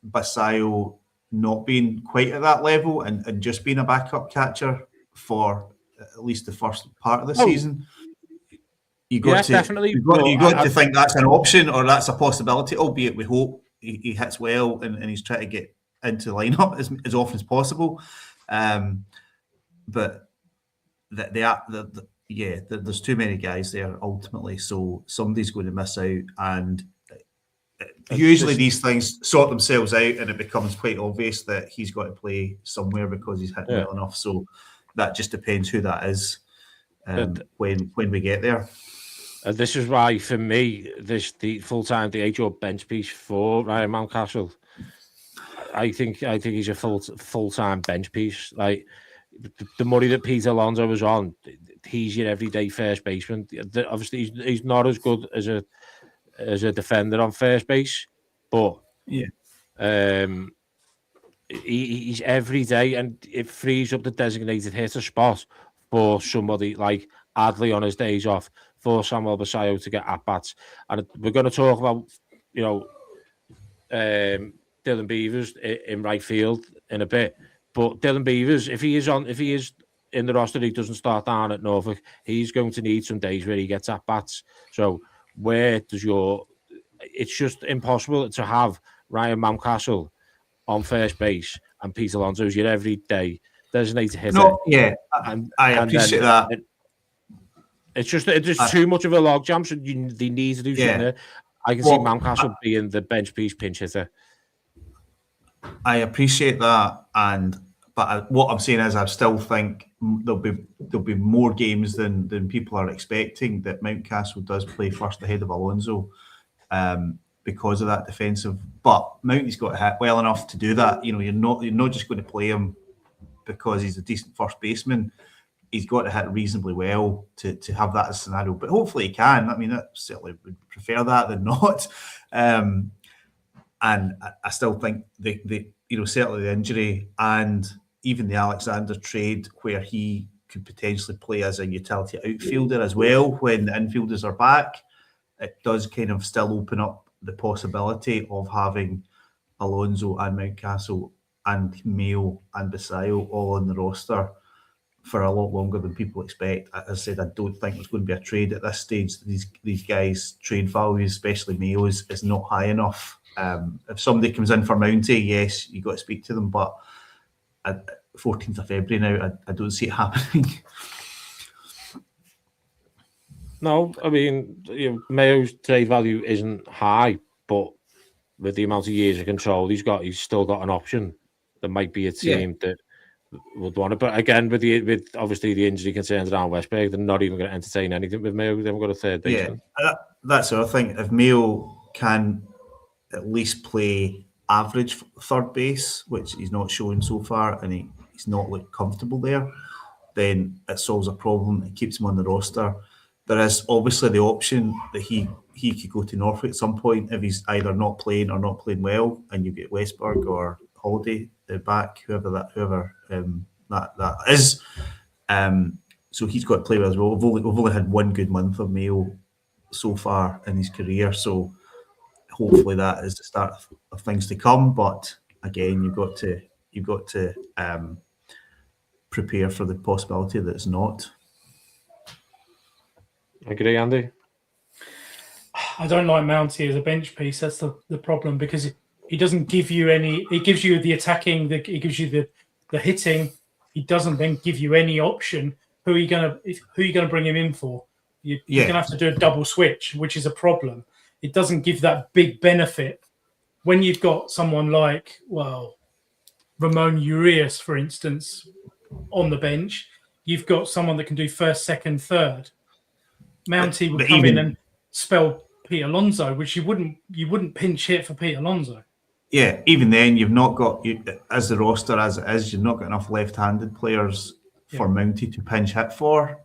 Basayo not being quite at that level and just being a backup catcher for at least the first part of the season. You got to definitely. You got to think that's an option or that's a possibility. Albeit we hope he hits well and he's trying to get into the lineup as often as possible. But there's too many guys there ultimately, so somebody's going to miss out, and usually these things sort themselves out, and it becomes quite obvious that he's got to play somewhere because he's hit well enough. So that just depends who that is when we get there. And this is why, for me, the full-time DH or bench piece for Ryan Mountcastle, I think he's a full-time bench piece. Like the money that Pete Alonso was on, he's your everyday first baseman. Obviously, he's not as good as a defender on first base, but he's every day, and it frees up the designated hitter spot for somebody like Adley on his days off, for Samuel Basayo to get at-bats. And we're going to talk about, Dylan Beavers in right field in a bit. But Dylan Beavers, if he is in the roster, he doesn't start down at Norfolk, he's going to need some days where he gets at-bats. So it's just impossible to have Ryan Mountcastle on first base and Pete Alonso's your everyday designated hitter. No, I appreciate that. It's just too much of a logjam, so they need to do something there. I can see Mountcastle being the bench piece pinch hitter. I appreciate that, but what I'm saying is I still think there'll be more games than people are expecting that Mountcastle does play first ahead of Alonso because of that defensive. But Mounty's got to hit well enough to do that. You're not just going to play him because he's a decent first baseman. He's got to hit reasonably well to have that as a scenario. But hopefully he can. I mean, I certainly would prefer that than not. And I still think certainly the injury and even the Alexander trade, where he could potentially play as a utility outfielder as well when the infielders are back, it does kind of still open up the possibility of having Alonso and Mountcastle and Mayo and Basayo all on the roster for a lot longer than people expect. As I said, I don't think there's going to be a trade at this stage. These guys' trade values, especially Mayo's, is not high enough. If somebody comes in for Mounty, yes, you got to speak to them, but at 14th of February now, I don't see it happening. No, I mean, Mayo's trade value isn't high, but with the amount of years of control he's still got an option. There might be a team that would want it, but again, with obviously the injury concerns around Westberg, they're not even going to entertain anything with Mayo. They haven't got a third baseman. Yeah, that's the other thing. If Mayo can at least play average third base, which he's not showing so far, and he's not looked comfortable there, then it solves a problem. It keeps him on the roster. There is obviously the option that he could go to Norfolk at some point if he's either not playing or not playing well, and you get Westberg or Holiday back, whoever that is. So he's got to play well as well. We've only had one good month of Mayo so far in his career, so hopefully that is the start of things to come. But again, you've got to prepare for the possibility that it's not. Agree, Andy? I don't like Mounty as a bench piece. That's the problem, because he doesn't give you any. He gives you the attacking. He gives you the hitting. He doesn't then give you any option. Who are you gonna bring him in for? You're gonna have to do a double switch, which is a problem. It doesn't give that big benefit when you've got someone like Ramon Urias, for instance, on the bench. You've got someone that can do first, second, third. Mounty would come in and spell Pete Alonso, which you wouldn't pinch hit for Pete Alonso. yeah, even then, you've not got as the roster as it is. You've not got enough left-handed players for Mountie to pinch hit for.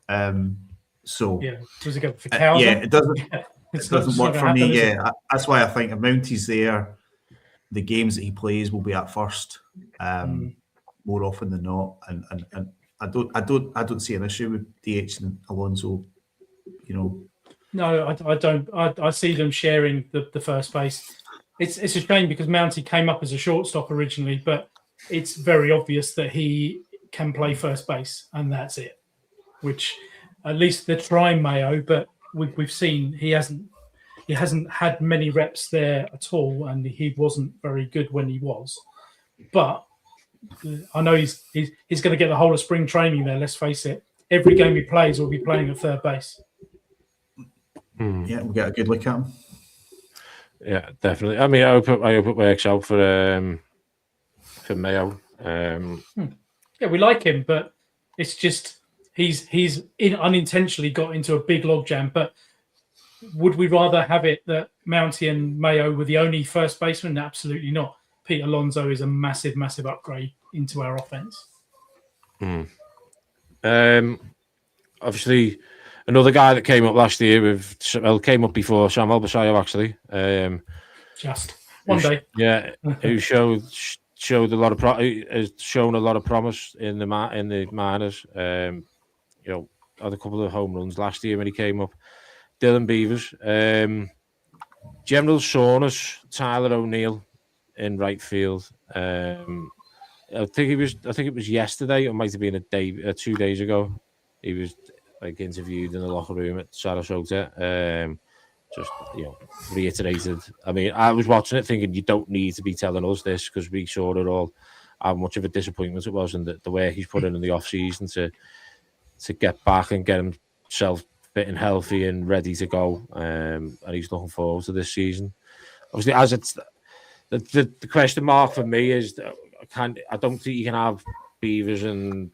So Yeah, was it good for Cowser? yeah, it doesn't. Yeah. It doesn't work for me. Yeah, that's why I think if Mountie's there, the games that he plays will be at first, more often than not. And I don't see an issue with DH and Alonso. You know. No, I don't. I see them sharing the first base. It's a shame because Mountie came up as a shortstop originally, but it's very obvious that he can play first base, and that's it. Which at least they're trying Mayo, but we've seen he hasn't had many reps there at all, and he wasn't very good when he was. But I know he's going to get the whole of spring training there. Let's face it. Every game he plays will be playing at third base. Yeah, we'll get a good look at him. Yeah, definitely. I mean, I hope it works out for Mayo. Yeah, we like him, but it's just he's unintentionally got into a big logjam. But would we rather have it that Mountie and Mayo were the only first baseman? Absolutely not. Pete Alonso is a massive, massive upgrade into our offense. Obviously, another guy that came up last year came up before Samuel Basayo actually. Just one day, yeah, who showed a lot of has shown a lot of promise in the minors. You know, had a couple of home runs last year when he came up. Dylan Beavers, General Saunders, Tyler O'Neill in right field. I think it was yesterday, or it might have been 2 days ago. He was interviewed in the locker room at Sarasota. Just reiterated. I mean, I was watching it thinking you don't need to be telling us this because we saw it all. How much of a disappointment it was, and the way he's put in the off season to get back and get himself fit and healthy and ready to go. And he's looking forward to this season. Obviously, as it's the question mark for me is, I don't think you can have Beavers and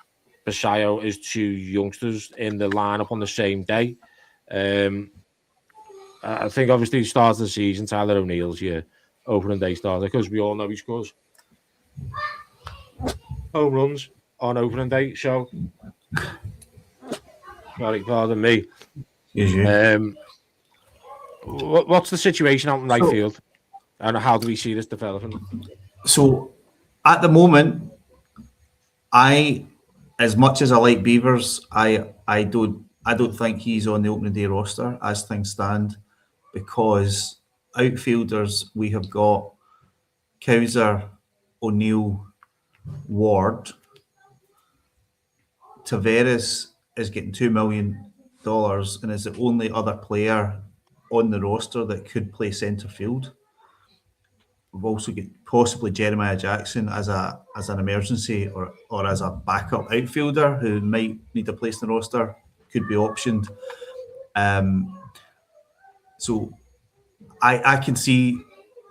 Basayo as two youngsters in the lineup on the same day. I think obviously start of the season, Tyler O'Neill's your opening day starter because we all know he scores home runs on opening day. So, sorry, pardon me. What's the situation out in right field, and how do we see this developing? So, at the moment, as much as I like Beavers, I don't think he's on the opening day roster as things stand, because outfielders we have got Cowser, O'Neill, Ward. Taveras is getting $2 million and is the only other player on the roster that could play centre field. We've also got possibly Jeremiah Jackson as an emergency or as a backup outfielder who might need a place in the roster, could be optioned. So I can see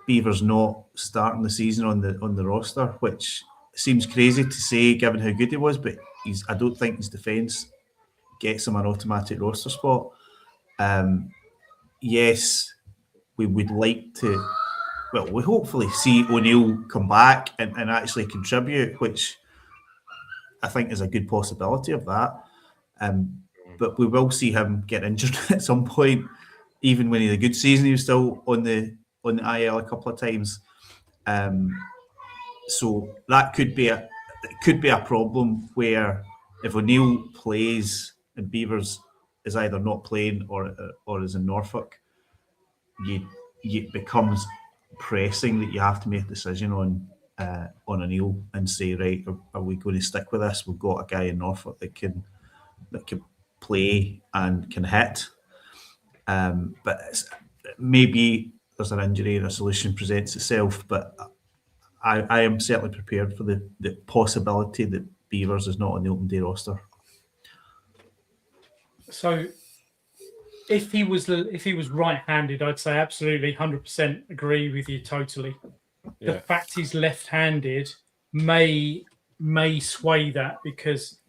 Beavers not starting the season on the roster, which seems crazy to say given how good he was, but I don't think his defence gets him an automatic roster spot. Yes, we would like to. Well, we hopefully see O'Neill come back and actually contribute, which I think is a good possibility of that. But we will see him get injured at some point. Even when he had a good season, he was still on the IL a couple of times. So that could be a problem where if O'Neill plays and Beavers is either not playing or is in Norfolk, it becomes pressing that you have to make a decision on O'Neill and say, right, are we going to stick with this? We've got a guy in Norfolk that can play and can hit, but maybe there's an injury and a solution presents itself. But I am certainly prepared for the possibility that Beavers is not on the open day roster. So, if he was right-handed, I'd say absolutely 100% agree with you totally. Yeah. The fact he's left-handed may sway that because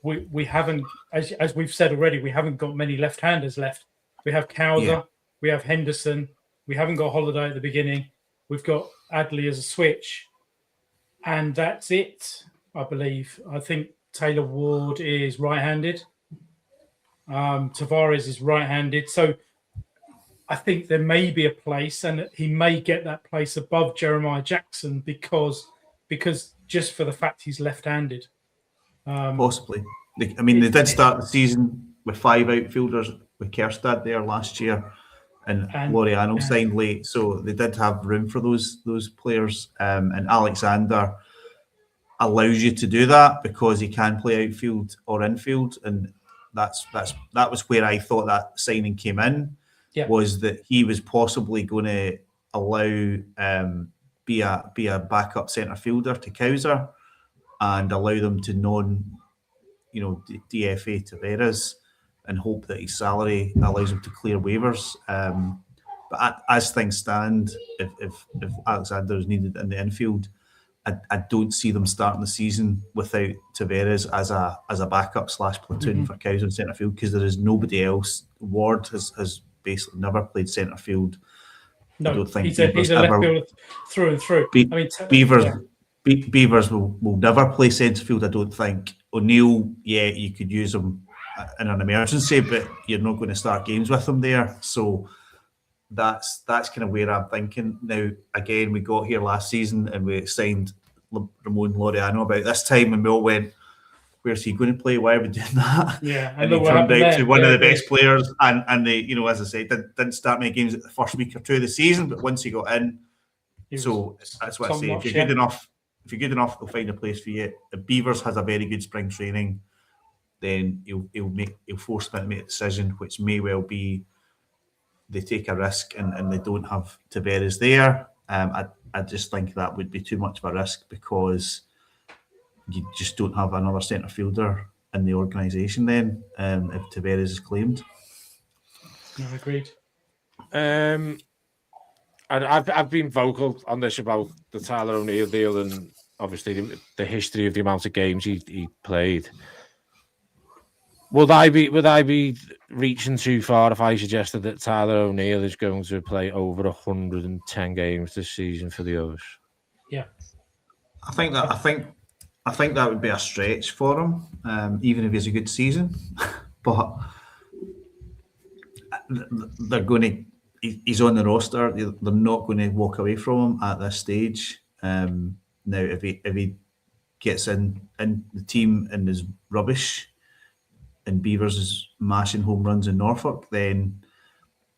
we haven't, as we've said already, we haven't got many left-handers left. We have Cowser, we have Henderson, we haven't got Holiday at the beginning. We've got Adley as a switch, and that's it. I believe. I think Taylor Ward is right-handed. Tavares is right-handed, so I think there may be a place, and he may get that place above Jeremiah Jackson because just for the fact he's left-handed. Possibly. They did start the season with 5 outfielders with Kerstad there last year, and Laureano signed late, so they did have room for those players. And Alexander allows you to do that because he can play outfield or infield, and that was where I thought that signing came in. Yeah. Was that he was possibly going to allow be a backup centre fielder to Cowser and allow them to DFA Tavares and hope that his salary allows him to clear waivers. But as things stand, if Alexander is needed in the infield, I don't see them starting the season without Tavares as a backup / platoon for Cowser in centre field, because there is nobody else. Ward has basically never played centre field. No, I don't think he's a left fielder through and through. Beavers will never play centre field, I don't think. O'Neill, yeah, you could use him in an emergency, but you're not going to start games with him there. So that's kind of where I'm thinking. Now, again, we got here last season and we signed Ramon Laureano about this time, and we all went, where's he going to play? Why are we doing that? Yeah, and he turned out to one of the best players, and they, as I say, didn't start many games at the first week or two of the season, but once he got in, so that's what I say. If you're good enough, they'll find a place for you. If Beavers has a very good spring training, then he'll force them to make a decision, which may well be they take a risk and they don't have Tavares there. I just think that would be too much of a risk because you just don't have another centre fielder in the organisation then if Tavares is claimed. No, agreed. And I've been vocal on this about the Tyler O'Neill deal and obviously the history of the amount of games he played. Would I be reaching too far if I suggested that Tyler O'Neill is going to play over 110 games this season for the O's? Yeah, I think that would be a stretch for him, even if he has a good season. But they're going to. He's on the roster. They're not going to walk away from him at this stage. Now, if he gets in the team and is rubbish, and Beavers is mashing home runs in Norfolk, then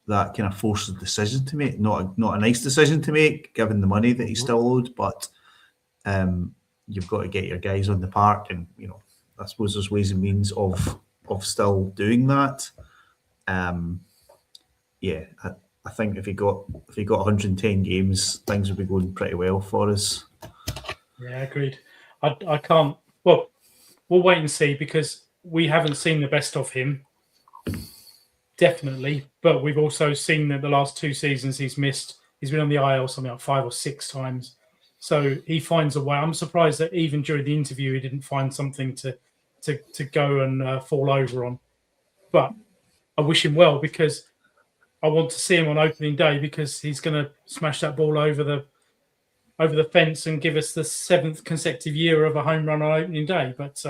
that kind of forces a decision to make. Not a nice decision to make, given the money that he's still owed, but you've got to get your guys on the park, and I suppose there's ways and means of still doing that. I think if he got 110 games, things would be going pretty well for us. Yeah, agreed. I can't. Well, we'll wait and see because we haven't seen the best of him, definitely. But we've also seen that the last 2 seasons he's missed. He's been on the IL something like 5 or 6 times. So he finds a way. I'm surprised that even during the interview he didn't find something to go and fall over on. But I wish him well because I want to see him on opening day because he's going to smash that ball over the fence and give us the 7th consecutive year of a home run on opening day. But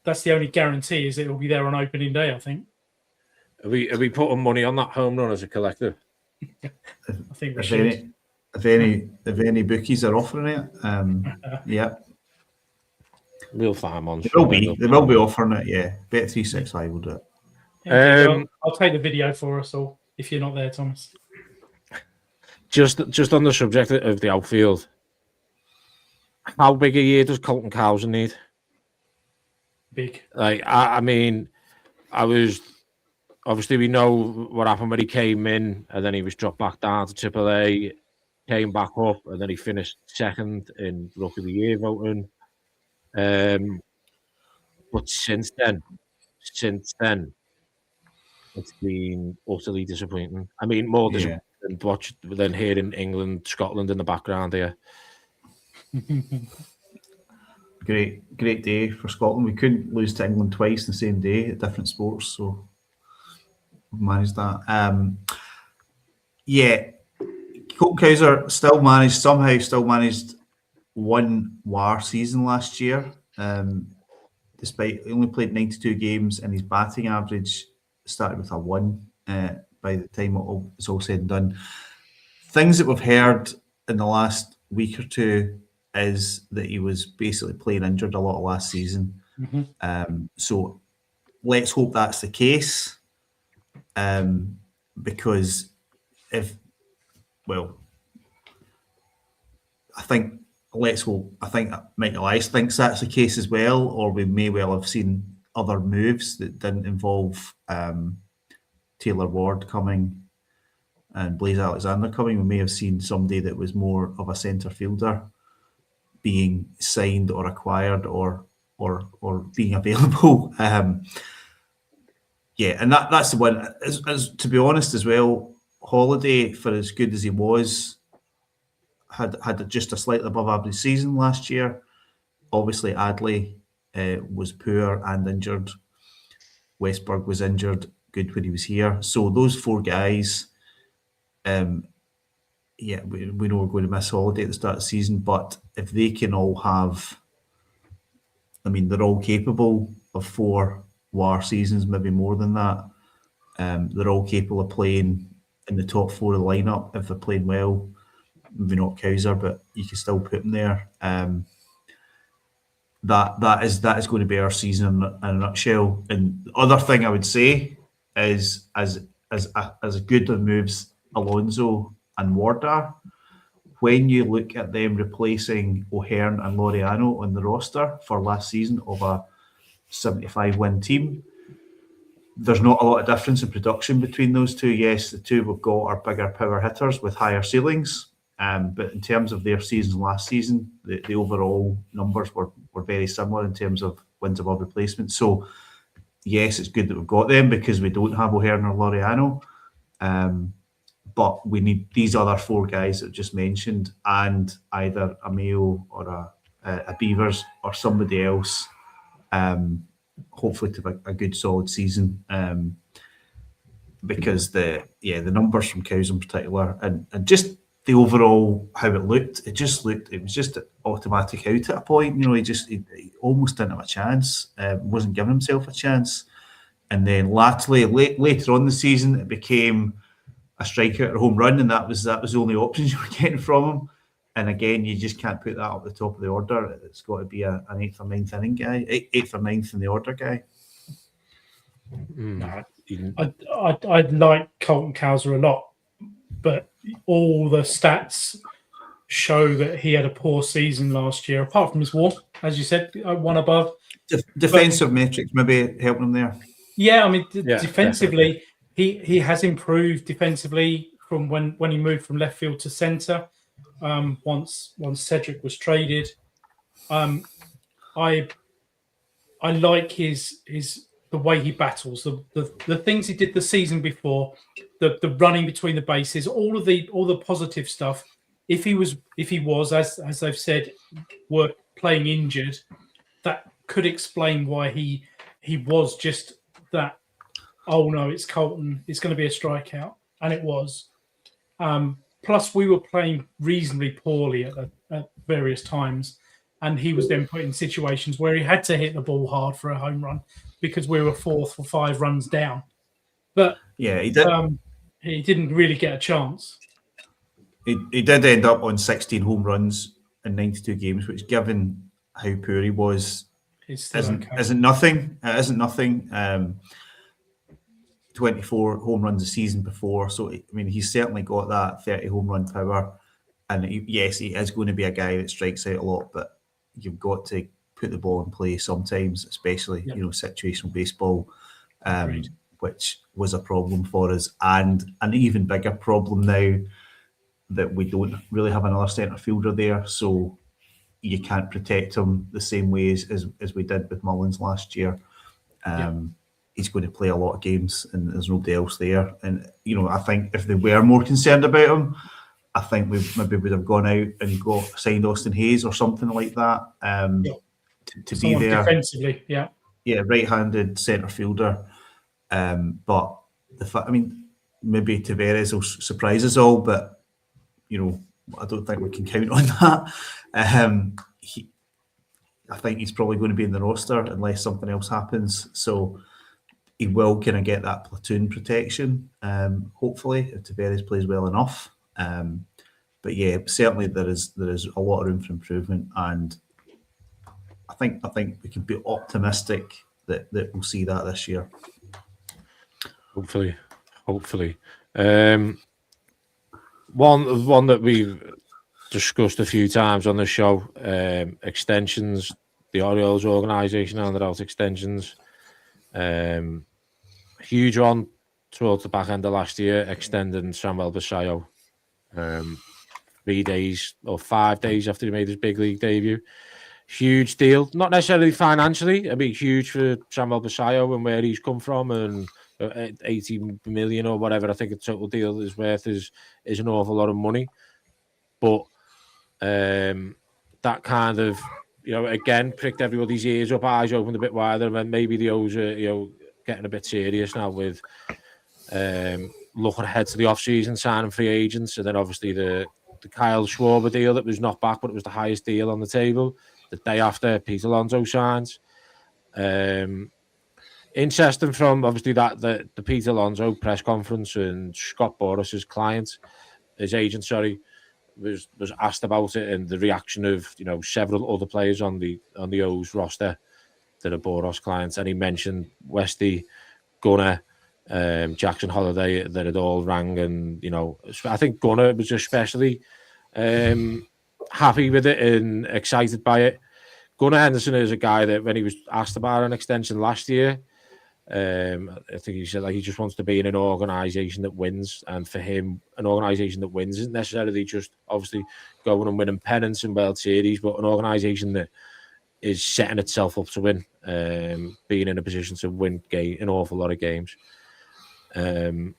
that's the only guarantee is it will be there on opening day, I think. Are we putting money on that home run as a collective? I think we should. If any bookies are offering it, yeah. We'll find one. They will be offering it, yeah. Bet365 will do it. Yeah, I'll take the video for us all if you're not there, Thomas. Just on the subject of the outfield, how big a year does Colton Cowser need? Big. Like, I mean, obviously we know what happened when he came in and then he was dropped back down to AAA, came back up, and then he finished 2nd in Rookie of the Year voting. But since then, it's been utterly disappointing. I mean, more disappointing than here in England, Scotland in the background here. Great day for Scotland. We couldn't lose to England twice in the same day at different sports, so we managed that. Colton Cowser still managed one WAR season last year, despite he only played 92 games, and his batting average started with a 1 by the time it's all said and done. Things that we've heard in the last week or two is that he was basically playing injured a lot of last season. So let's hope that's the case, because I think Michael Ice thinks that's the case as well, or we may well have seen other moves that didn't involve Taylor Ward coming and Blaise Alexander coming. We may have seen somebody that was more of a centre fielder being signed or acquired or being available. And that's the one. As to be honest as well, Holiday, for as good as he was, had just a slightly above average season last year. Obviously, Adley was poor and injured. Westberg was injured, good when he was here. So those 4 guys, we know we're going to miss Holiday at the start of the season, but if they can all have, they're all capable of 4 WAR seasons, maybe more than that. They're all capable of playing in the top 4 of the lineup if they're playing well. Maybe not Cowser, but you can still put him there. That is going to be our season in a nutshell. And the other thing I would say is, as good of moves Alonso and Ward are, when you look at them replacing O'Hearn and Laureano on the roster for last season of a 75-win team, there's not a lot of difference in production between those two. Yes, the two we've got are bigger power hitters with higher ceilings. But in terms of their season last season, the overall numbers were very similar in terms of wins above replacement. So, yes, it's good that we've got them because we don't have O'Hearn or Laureano. But we need these other 4 guys that I've just mentioned, and either a Mayo or a Beavers or somebody else, hopefully to have a good solid season. Because the numbers from Cows in particular, and just the overall how it looked, it was just automatic out at a point. He almost didn't have a chance, wasn't giving himself a chance. And then later on in the season, it became a strikeout or home run, and that was the only options you were getting from him. And again, you just can't put that up the top of the order. It's got to be an 8th or 9th inning guy, 8th or 9th in the order guy. No, I like Colton Cowser a lot, but all the stats show that he had a poor season last year, apart from his WAR, as you said, 1 above. Defensive metrics maybe helping him there. Yeah, defensively, he has improved defensively from when he moved from left field to centre. Once Cedric was traded, I like his the way he battles, the things he did the season before, the running between the bases, all the positive stuff. If he was as they've said, were playing injured, that could explain why he was just that. Oh no, it's Colton. It's going to be a strikeout, and it was. Plus, we were playing reasonably poorly at various times, and he was then put in situations where he had to hit the ball hard for a home run because we were 4th or 5 runs down. But yeah, he did. He didn't really get a chance. He did end up on 16 home runs in 92 games, which, given how poor he was, isn't nothing. It isn't nothing. 24 home runs a season before, so he's certainly got that 30 home run power. And he is going to be a guy that strikes out a lot, but you've got to put the ball in play sometimes, especially situational baseball, which was a problem for us, and an even bigger problem now that we don't really have another centre fielder there, so you can't protect him the same way as we did with Mullins last year. He's going to play a lot of games, and there's nobody else there. And I think if they were more concerned about him, I think we maybe would have gone out and signed Austin Hayes or something like that to be there defensively. Right-handed centre fielder. But maybe Tavares will surprise us all, but I don't think we can count on that. I think he's probably going to be in the roster unless something else happens. So he will kind of get that platoon protection, hopefully, if Tavares plays well enough. But yeah, certainly there is a lot of room for improvement, and I think we can be optimistic that we'll see that this year. Hopefully. One that we've discussed a few times on the show, extensions. The Orioles organisation handed out extensions. Huge one towards the back end of last year, extending Samuel Basallo 3 days or 5 days after he made his big league debut. Huge deal, not necessarily financially. I mean, huge for Samuel Basallo and where he's come from, and 80 million or whatever I think the total deal is worth is an awful lot of money. But that kind of, again, pricked everybody's ears up, eyes opened a bit wider, and maybe the O's are, getting a bit serious now with looking ahead to the off-season, signing free agents, and then obviously the Kyle Schwarber deal that was not back, but it was the highest deal on the table. The day after, Pete Alonso signs. Interesting from obviously the Pete Alonso press conference, and Scott Boras, his agent, was asked about it and the reaction of several other players on the O's roster that are Boras clients, and he mentioned Westy, Gunnar, Jackson Holiday that had all rang, and I think Gunnar was especially happy with it and excited by it. Gunnar Henderson is a guy that when he was asked about an extension last year, I think he said he just wants to be in an organisation that wins, and for him, an organisation that wins isn't necessarily just obviously going and winning pennants and World Series, but an organisation that is setting itself up to win, being in a position to win an awful lot of games. And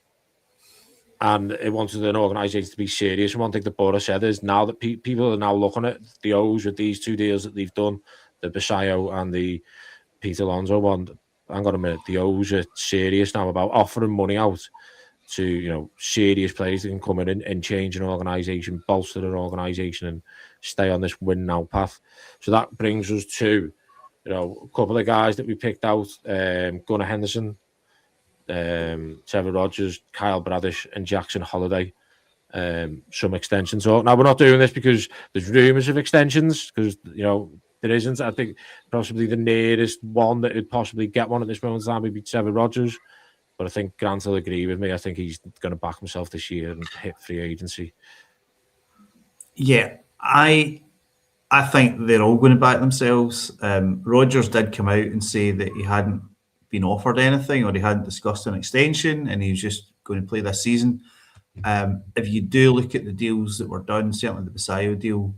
it wanted an organisation to be serious. And one thing that Boras said is now that people are now looking at the O's with these two deals that they've done, the Basallo and the Pete Alonso one. Hang on a minute, the O's are serious now about offering money out to serious players that can come in and change an organisation, bolster an organisation, and stay on this win now path. So that brings us to a couple of guys that we picked out: Gunnar Henderson, Trevor Rogers, Kyle Bradish, and Jackson Holiday. Some extensions. So now we're not doing this because there's rumours of extensions, because there isn't. I think possibly the nearest one that would possibly get one at this moment in time would be Trevor Rogers. But I think Grant will agree with me. I think he's going to back himself this year and hit free agency. Yeah, I think they're all going to back themselves. Rogers did come out and say that he hadn't been offered anything, or he hadn't discussed an extension, and he was just going to play this season. If you do look at the deals that were done, certainly the Basallo deal,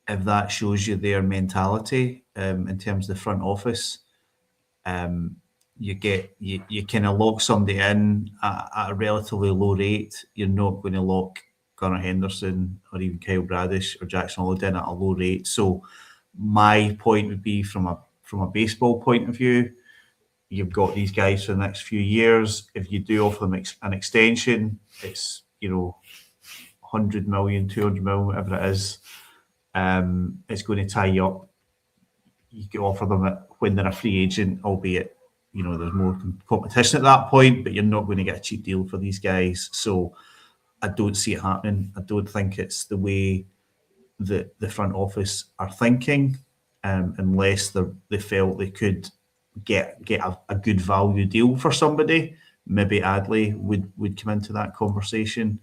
if that shows you their mentality in terms of the front office, you kind of lock somebody in at a relatively low rate. You're not going to lock Gunnar Henderson or even Kyle Bradish or Jackson Holiday in at a low rate. So my point would be from a baseball point of view, you've got these guys for the next few years. If you do offer them an extension, it's 100 million, 200 million, whatever it is. It's going to tie you up. You can offer them when they're a free agent, albeit there's more competition at that point, but you're not going to get a cheap deal for these guys. So I don't see it happening. I don't think it's the way that the front office are thinking, unless they felt they could get a good value deal for somebody. Maybe Adley would come into that conversation,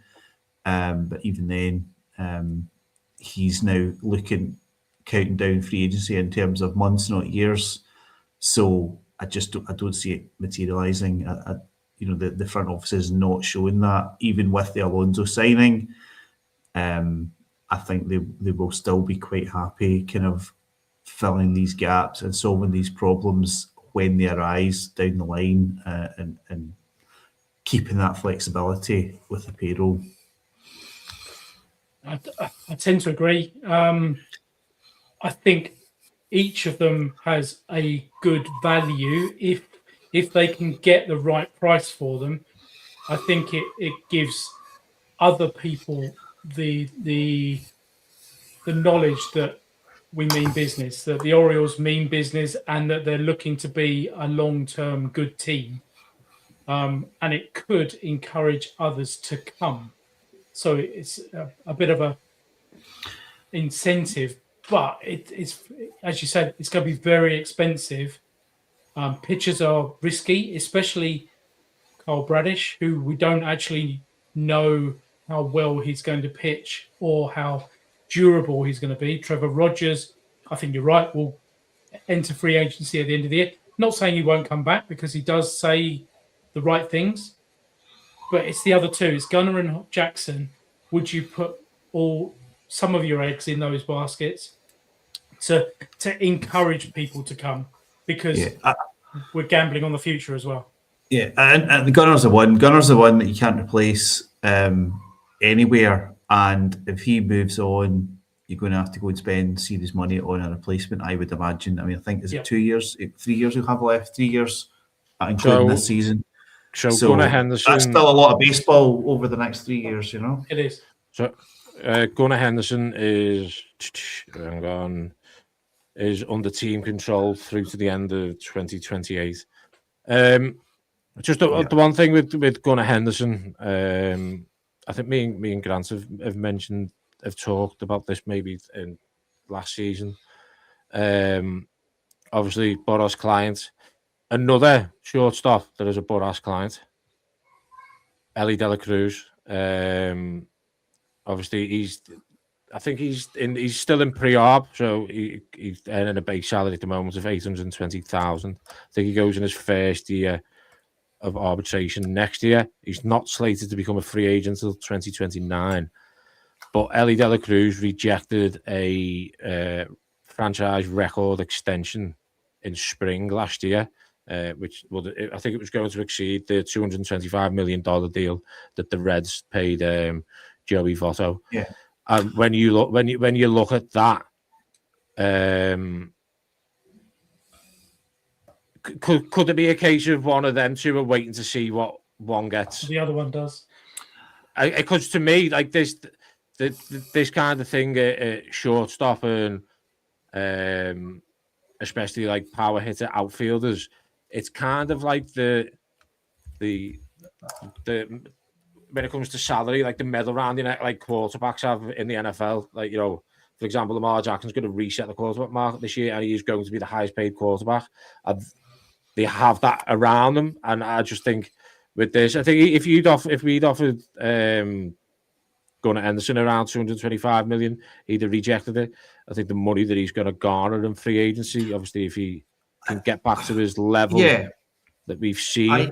but even then, he's now counting down free agency in terms of months, not years. So I don't see it materialising. The front office is not showing that, even with the Alonso signing. I think they will still be quite happy kind of filling these gaps and solving these problems when they arise down the line, and keeping that flexibility with the payroll. I tend to agree. I think each of them has a good value if they can get the right price for them. I think it gives other people the knowledge that we mean business, that the Orioles mean business, and that they're looking to be a long-term good team, and it could encourage others to come. So it's a bit of a incentive, but it's, as you said, it's going to be very expensive. Pitchers are risky, especially Kyle Bradish, who we don't actually know how well he's going to pitch or how durable he's going to be. Trevor Rogers, I think you're right, will enter free agency at the end of the year. Not saying he won't come back, because he does say the right things, but it's the other two. It's Gunnar and Jackson. Would you put some of your eggs in those baskets to encourage people to come? Because we're gambling on the future as well. Yeah, and Gunner's the one. Gunner's the one that you can't replace anywhere. And if he moves on, you're going to have to go and spend serious money on a replacement, I would imagine. I mean, I think, is it 2 years, 3 years he'll have left? 3 years, including this season. So Gunnar Henderson, that's still a lot of baseball over the next 3 years, you know? It is. So Gunnar Henderson is under team control through to the end of 2028. Just the one thing with Gunnar Henderson, I think me and Grant have talked about this maybe in last season. Obviously, Boras client, another shortstop that is a Boras client, Ellie De La Cruz. Obviously, I think he's still in pre-arb, so he's earning a base salary at the moment of $820,000. I think he goes in his first year of arbitration next year. He's not slated to become a free agent until 2029. But Ellie De La Cruz rejected a franchise record extension in spring last year, which I think it was going to exceed the $225 million deal that the Reds paid Joey Votto. Yeah. And when you look at that, could it be a case of one of them two are waiting to see what one gets? The other one does. Because to me, like this kind of thing, shortstop and especially like power hitter outfielders, it's kind of like the when it comes to salary, like the medal round, like quarterbacks have in the NFL. Like, you know, for example, Lamar Jackson's going to reset the quarterback market this year, and he's going to be the highest paid quarterback. And they have that around them, and I just think with this, I think if we'd offered Gunnar Henderson around $225 million, he'd have rejected it. I think the money that he's going to garner in free agency, obviously, if he can get back to his level that we've seen,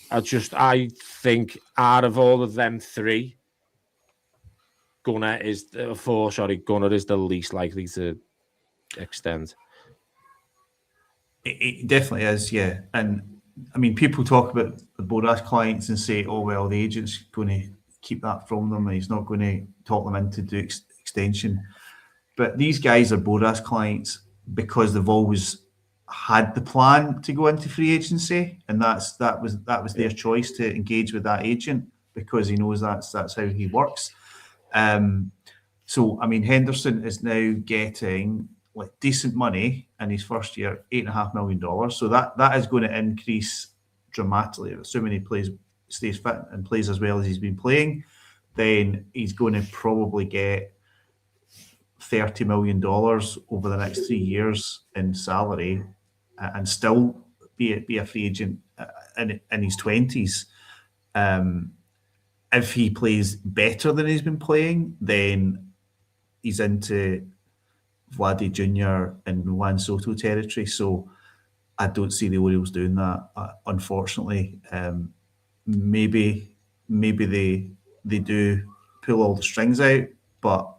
I think out of all of them three, Gunnar is the least likely to extend. It definitely is, yeah. And I mean, people talk about the Boras clients and say, oh, well, the agent's going to keep that from them and he's not going to talk them into do extension. But these guys are Boras clients because they've always had the plan to go into free agency, and that was their choice to engage with that agent because he knows that's how he works. So I mean, Henderson is now getting like decent money in his first year, $8.5 million. So that is going to increase dramatically. Assuming he stays fit and plays as well as he's been playing, then he's going to probably get $30 million over the next 3 years in salary, and still be a free agent in his 20s. If he plays better than he's been playing, then he's into Vladdy Jr. and Juan Soto territory. So I don't see the Orioles doing that, unfortunately. Maybe they do pull all the strings out, but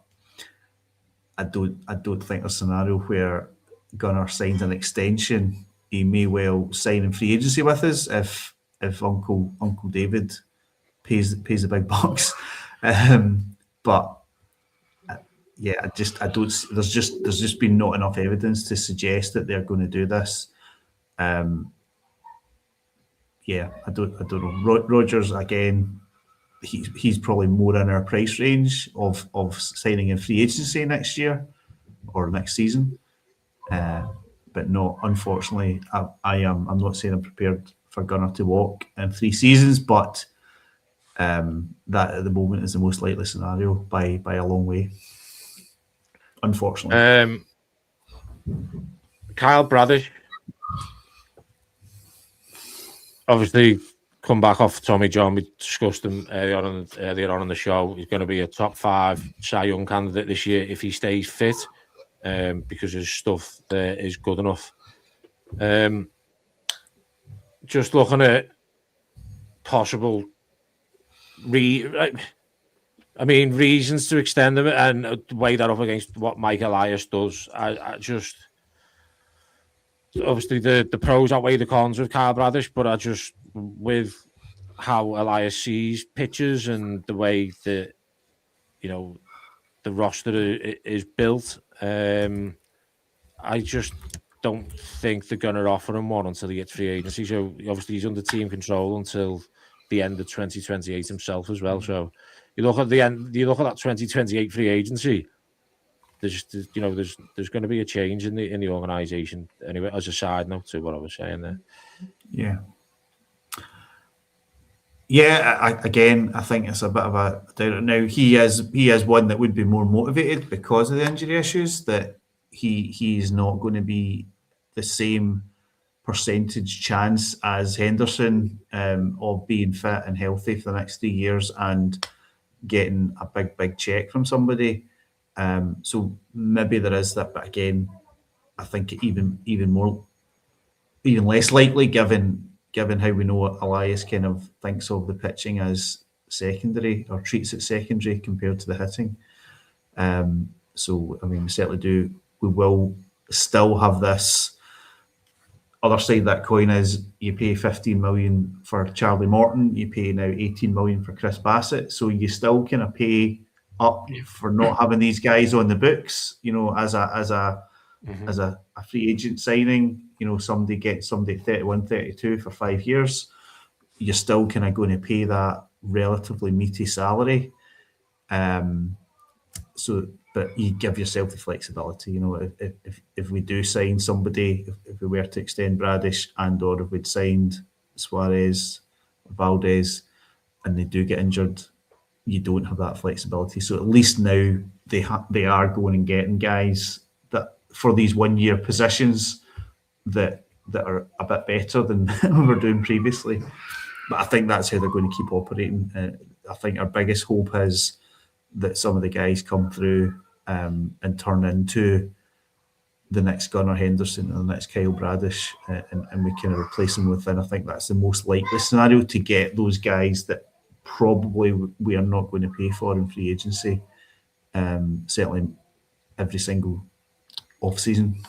I don't think a scenario where Gunnar signs an extension. He may well sign in free agency with us if Uncle David pays the big bucks. But yeah, I don't. There's just been not enough evidence to suggest that they're going to do this. Yeah, I don't know. Rogers again. he's probably more in our price range of signing in free agency next year or next season. But no, unfortunately, I'm not saying I'm prepared for Gunner to walk in 3 seasons, but that at the moment is the most likely scenario by a long way. Unfortunately. Kyle Bradish, obviously come back off Tommy John. We discussed him earlier on the show. He's going to be a top 5 Cy Young candidate this year if he stays fit, because his stuff there is good enough. Just looking at possible reasons to extend him and weigh that up against what Mike Elias does. I just, obviously the pros outweigh the cons with Kyle Bradish, but I just, with how Elias sees pitches and the way that, the roster is built, I just don't think they're going to offer him one until he gets free agency. So obviously he's under team control until the end of 2028 himself as well. So you look at the end, you look at that 2028 free agency. There's going to be a change in the organisation anyway. As a side note to what I was saying there. Yeah. I think it's a bit of a doubt. Now he is one that would be more motivated because of the injury issues. That he's not going to be the same percentage chance as Henderson of being fit and healthy for the next 3 years and getting a big check from somebody. So maybe there is that, but again, I think even less likely given how we know what Elias kind of thinks of the pitching as secondary or treats it secondary compared to the hitting. So I mean, we will still have this other side of that coin is you pay 15 million for Charlie Morton, you pay now 18 million for Chris Bassett. So you still kind of pay up for not having these guys on the books, as a free agent signing, somebody gets somebody at 31, 32 for 5 years, you're still kind of going to pay that relatively meaty salary. But you give yourself the flexibility, if we do sign somebody, if we were to extend Bradish or if we'd signed Suarez, Valdez, and they do get injured, you don't have that flexibility. So at least now they are going and getting guys that for these 1 year positions that are a bit better than we were doing previously. But I think that's how they're going to keep operating. I think our biggest hope is that some of the guys come through and turn into the next Gunnar Henderson and the next Kyle Bradish, and we kind of replace them with. And I think that's the most likely scenario to get those guys that probably we are not going to pay for in free agency, certainly every single off season.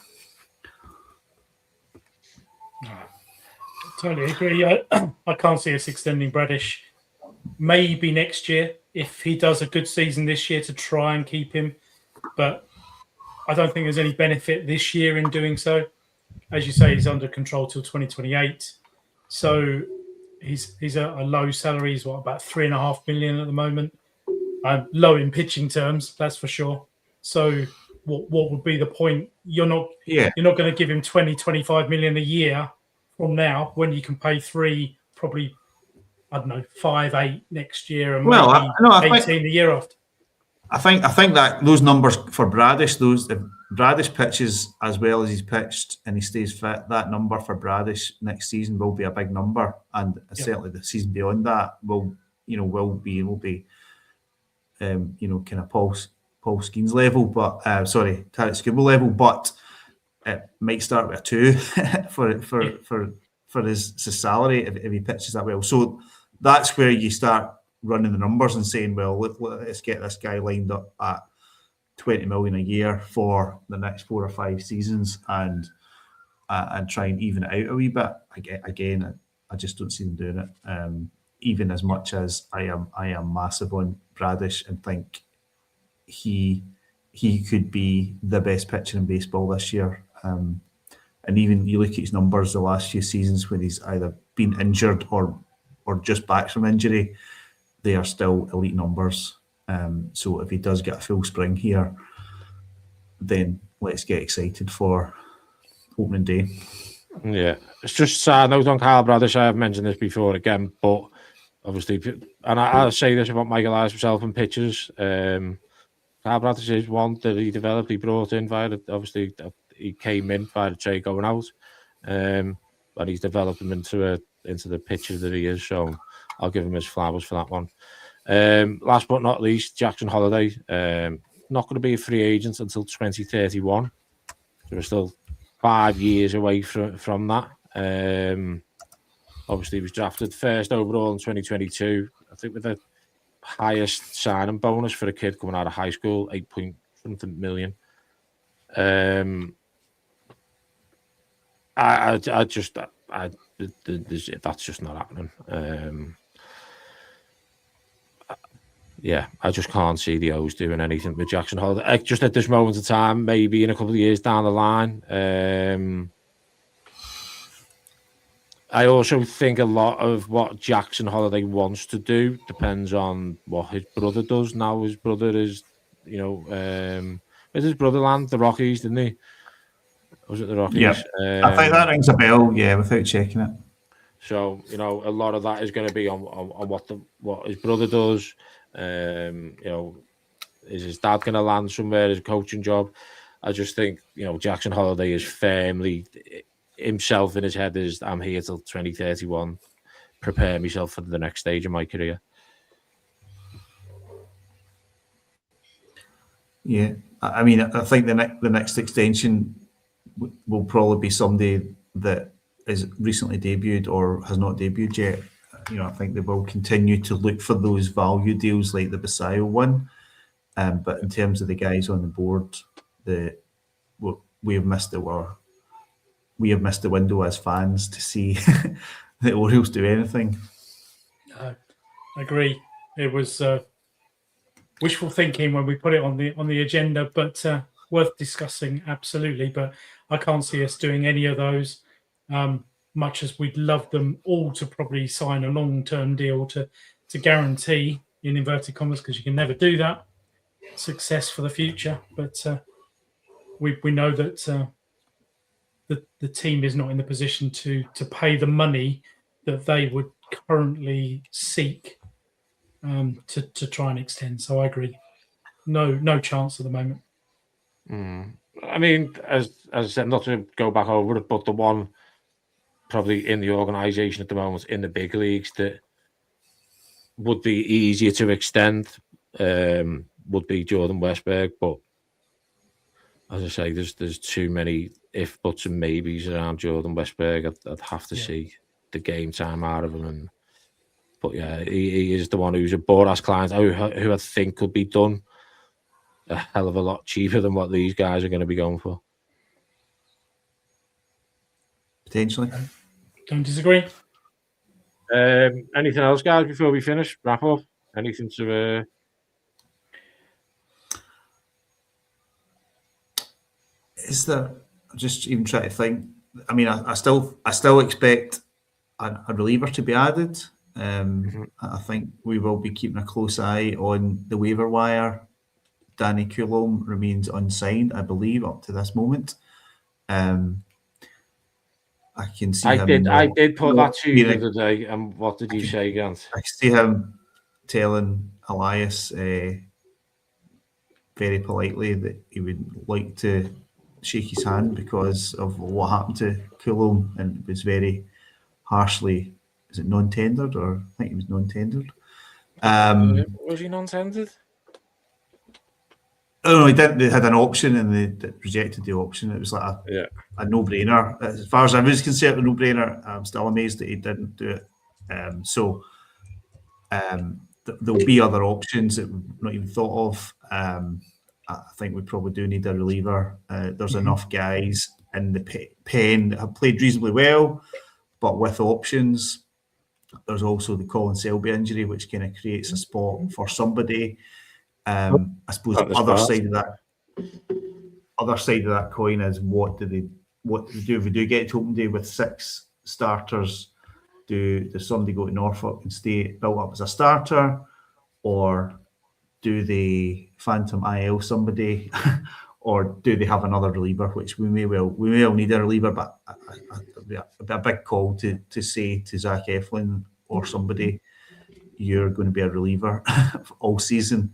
Totally agree. I can't see us extending Bradish. Maybe next year if he does a good season this year to try and keep him, but I don't think there's any benefit this year in doing so. As you say, he's under control till 2028, so he's a low salary. He's about $3.5 million at the moment. Low in pitching terms, that's for sure. So what would be the point? You're not going to give him 20-25 million a year from now when you can pay 3, probably, I don't know, 5, 8 next year, and maybe 18 the year after. I think that those numbers for Bradish, if Bradish pitches as well as he's pitched and he stays fit, that number for Bradish next season will be a big number, and certainly the season beyond that will be kind of Paul Skeens level, but Tarek Skubal level, but it might start with a 2 for his salary if he pitches that well. So that's where you start running the numbers and saying, well, let's get this guy lined up at 20 million a year for the next 4 or 5 seasons and try and even it out a wee bit. Again, I just don't see them doing it. Even as much as I am massive on Bradish and think he could be the best pitcher in baseball this year. And even you look at his numbers the last few seasons when he's either been injured or just back from injury, they are still elite numbers. So if he does get a full spring here, then let's get excited for opening day. Yeah, it's just sad note on Kyle Bradish. I have mentioned this before again, but obviously, and I'll say this about Michael Elias himself in pitches. Kyle Bradish is one that he developed. He brought in via obviously he came in via the trade going out, but he's developed him into the pitcher that he is. So I'll give him his flowers for that one. Last but not least, Jackson Holiday. Not going to be a free agent until 2031. So we're still 5 years away from that. Obviously, he was drafted first overall in 2022. I think with the highest signing bonus for a kid coming out of high school, 8.something million. That's just not happening. Yeah, I just can't see the O's doing anything with Jackson Holiday. Just at this moment in time, maybe in a couple of years down the line. I also think a lot of what Jackson Holiday wants to do depends on what his brother does. Now his brother is, where's his brother land? The Rockies, didn't he? Was it the Rockies? Yeah, I think that rings a bell. Yeah, without checking it. So a lot of that is going to be on what his brother does. Is his dad going to land somewhere as a coaching job? I just think Jackson Holiday is firmly himself in his head is I'm here till 2031, prepare myself for the next stage of my career. Yeah, I mean, I think the next extension will probably be somebody that is recently debuted or has not debuted yet. I think they will continue to look for those value deals like the Basayo one. But in terms of the guys on the board, we have missed the window as fans to see the Orioles do anything. I agree. It was wishful thinking when we put it on the agenda, but worth discussing, absolutely. But I can't see us doing any of those. Much as we'd love them all to probably sign a long-term deal to guarantee, in inverted commas, because you can never do that, success for the future. But we know that the team is not in the position to pay the money that they would currently seek to try and extend. So I agree. No chance at the moment. I mean, as I said, not to go back over it, but the one probably in the organisation at the moment in the big leagues that would be easier to extend would be Jordan Westberg. But as I say, there's too many if, buts and maybes around Jordan Westberg. I'd have to see the game time out of him. But yeah, he is the one who's a bored-ass client who I think could be done a hell of a lot cheaper than what these guys are going to be going for. Potentially. Don't disagree. Anything else, guys, before we finish? Wrap up? Anything to... Is there, just even trying to think, I mean, I still expect a reliever to be added. I think we will be keeping a close eye on the waiver wire. Danny Coulombe remains unsigned, I believe, up to this moment. I can see I did put that to you the other day, and what did you say, Gant? I see him telling Elias very politely that he would like to shake his hand because of what happened to Coulombe, and it was very harshly, is it non-tendered, or I think he was non-tendered. Was he non-tendered? Oh no, he didn't. They had an option and they rejected the option. It was like a no-brainer. As far as I was concerned, a no-brainer. I'm still amazed that he didn't do it. There'll be other options that we've not even thought of. I think we probably do need a reliever. There's enough guys in the pen that have played reasonably well, but with options. There's also the Colin Selby injury, which kind of creates a spot for somebody. I suppose the other side of that coin is what do they do if we do get to open day with 6 starters? Does somebody go to Norfolk and stay built up as a starter, or do they phantom IL somebody, or do they have another reliever? Which we may well need a reliever, but it'd be a big call to say to Zach Eflin or somebody, you're going to be a reliever all season.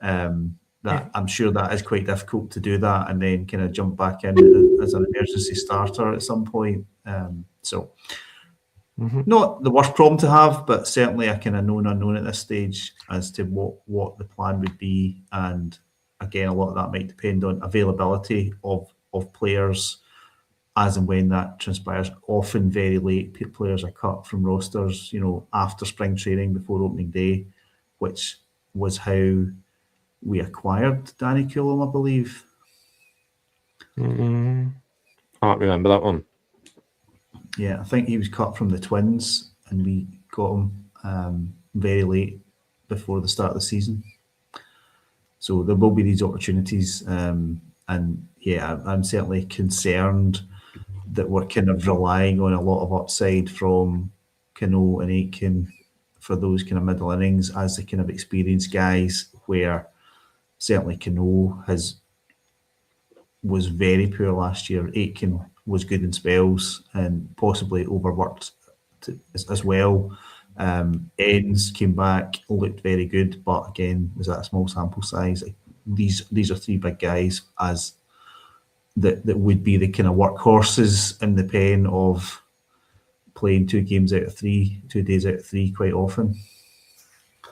I'm sure that is quite difficult to do that and then kind of jump back in as an emergency starter at some point. Not the worst problem to have, but certainly a kind of known unknown at this stage as to what the plan would be. And again, a lot of that might depend on availability of players as and when that transpires. Often very late players are cut from rosters, after spring training before opening day, which was how we acquired Danny Coulomb, I believe. Can't remember that one. Yeah, I think he was cut from the Twins and we got him very late before the start of the season. So there will be these opportunities. And yeah, I'm certainly concerned that we're kind of relying on a lot of upside from Cano and Aitken for those kind of middle innings as the kind of experienced guys, where certainly Cano was very poor last year. Aitken was good in spells and possibly overworked as well. Ends came back, looked very good, but again, was at a small sample size. These are three big guys as that would be the kind of workhorses in the pen of playing 2 days out of 3 quite often.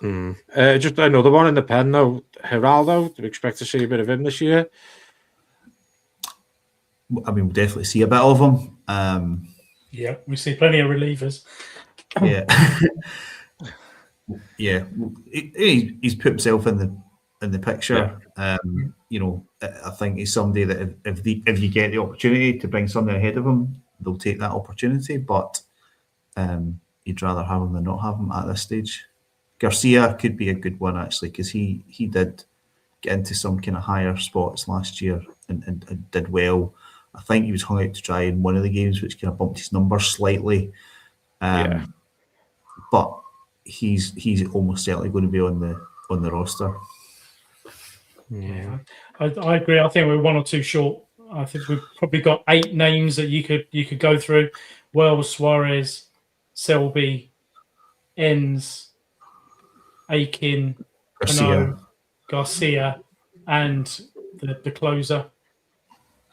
Just another one in the pen though. Geraldo, do we expect to see a bit of him this year? I mean, we'll definitely see a bit of him. Yeah, we see plenty of relievers. Yeah. Yeah. He's put himself in the picture. Yeah. I think he's somebody that if you get the opportunity to bring somebody ahead of him, they'll take that opportunity. But you'd rather have him than not have him at this stage. Garcia could be a good one actually, because he did get into some kind of higher spots last year and did well. I think he was hung out to dry in one of the games, which kind of bumped his numbers slightly. But he's almost certainly going to be on the roster. Yeah, I agree. I think we're 1 or 2 short. I think we've probably got 8 names that you could go through: Wells, Suarez, Selby, Enns, Aitken, Cano, Garcia, and the closer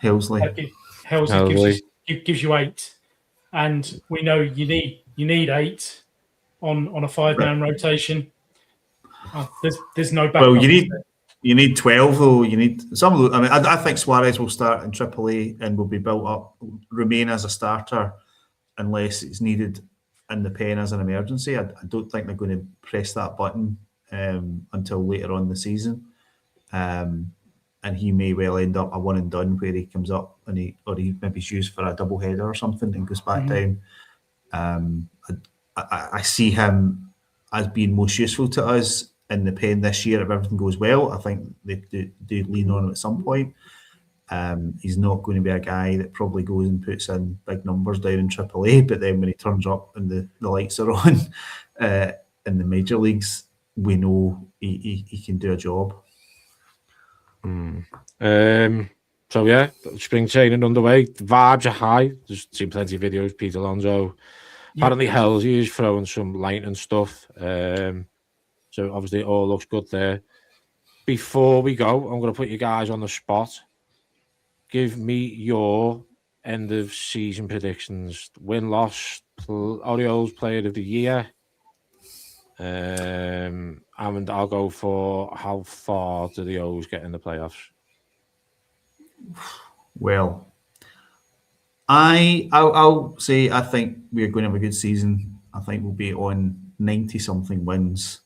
Helsley. Helsley gives you 8, and we know you need 8 on a 5-man rotation. There's no backup. Well, you need 12 though. You need some of the, I mean, I think Suarez will start in AAA and will be built up, remain as a starter unless it's needed in the pen as an emergency. I don't think they're going to press that button until later on in the season. And he may well end up a one and done where he comes up and he maybe's used for a double header or something and goes back down. I see him as being most useful to us in the pen this year if everything goes well. I think they do lean on him at some point. He's not going to be a guy that probably goes and puts in big numbers down in AAA, but then when he turns up and the lights are on in the major leagues, we know he can do a job. So yeah, spring training underway. The vibes are high. There's seen plenty of videos. Pete Alonso, apparently Helsley is throwing some light and stuff. So obviously it all looks good there. Before we go, I'm going to put you guys on the spot. Give me your end of season predictions. Win-loss, Orioles Player of the Year. And I'll go for how far do the O's get in the playoffs? Well, I'll say I think we're going to have a good season. I think we'll be on 90-something wins.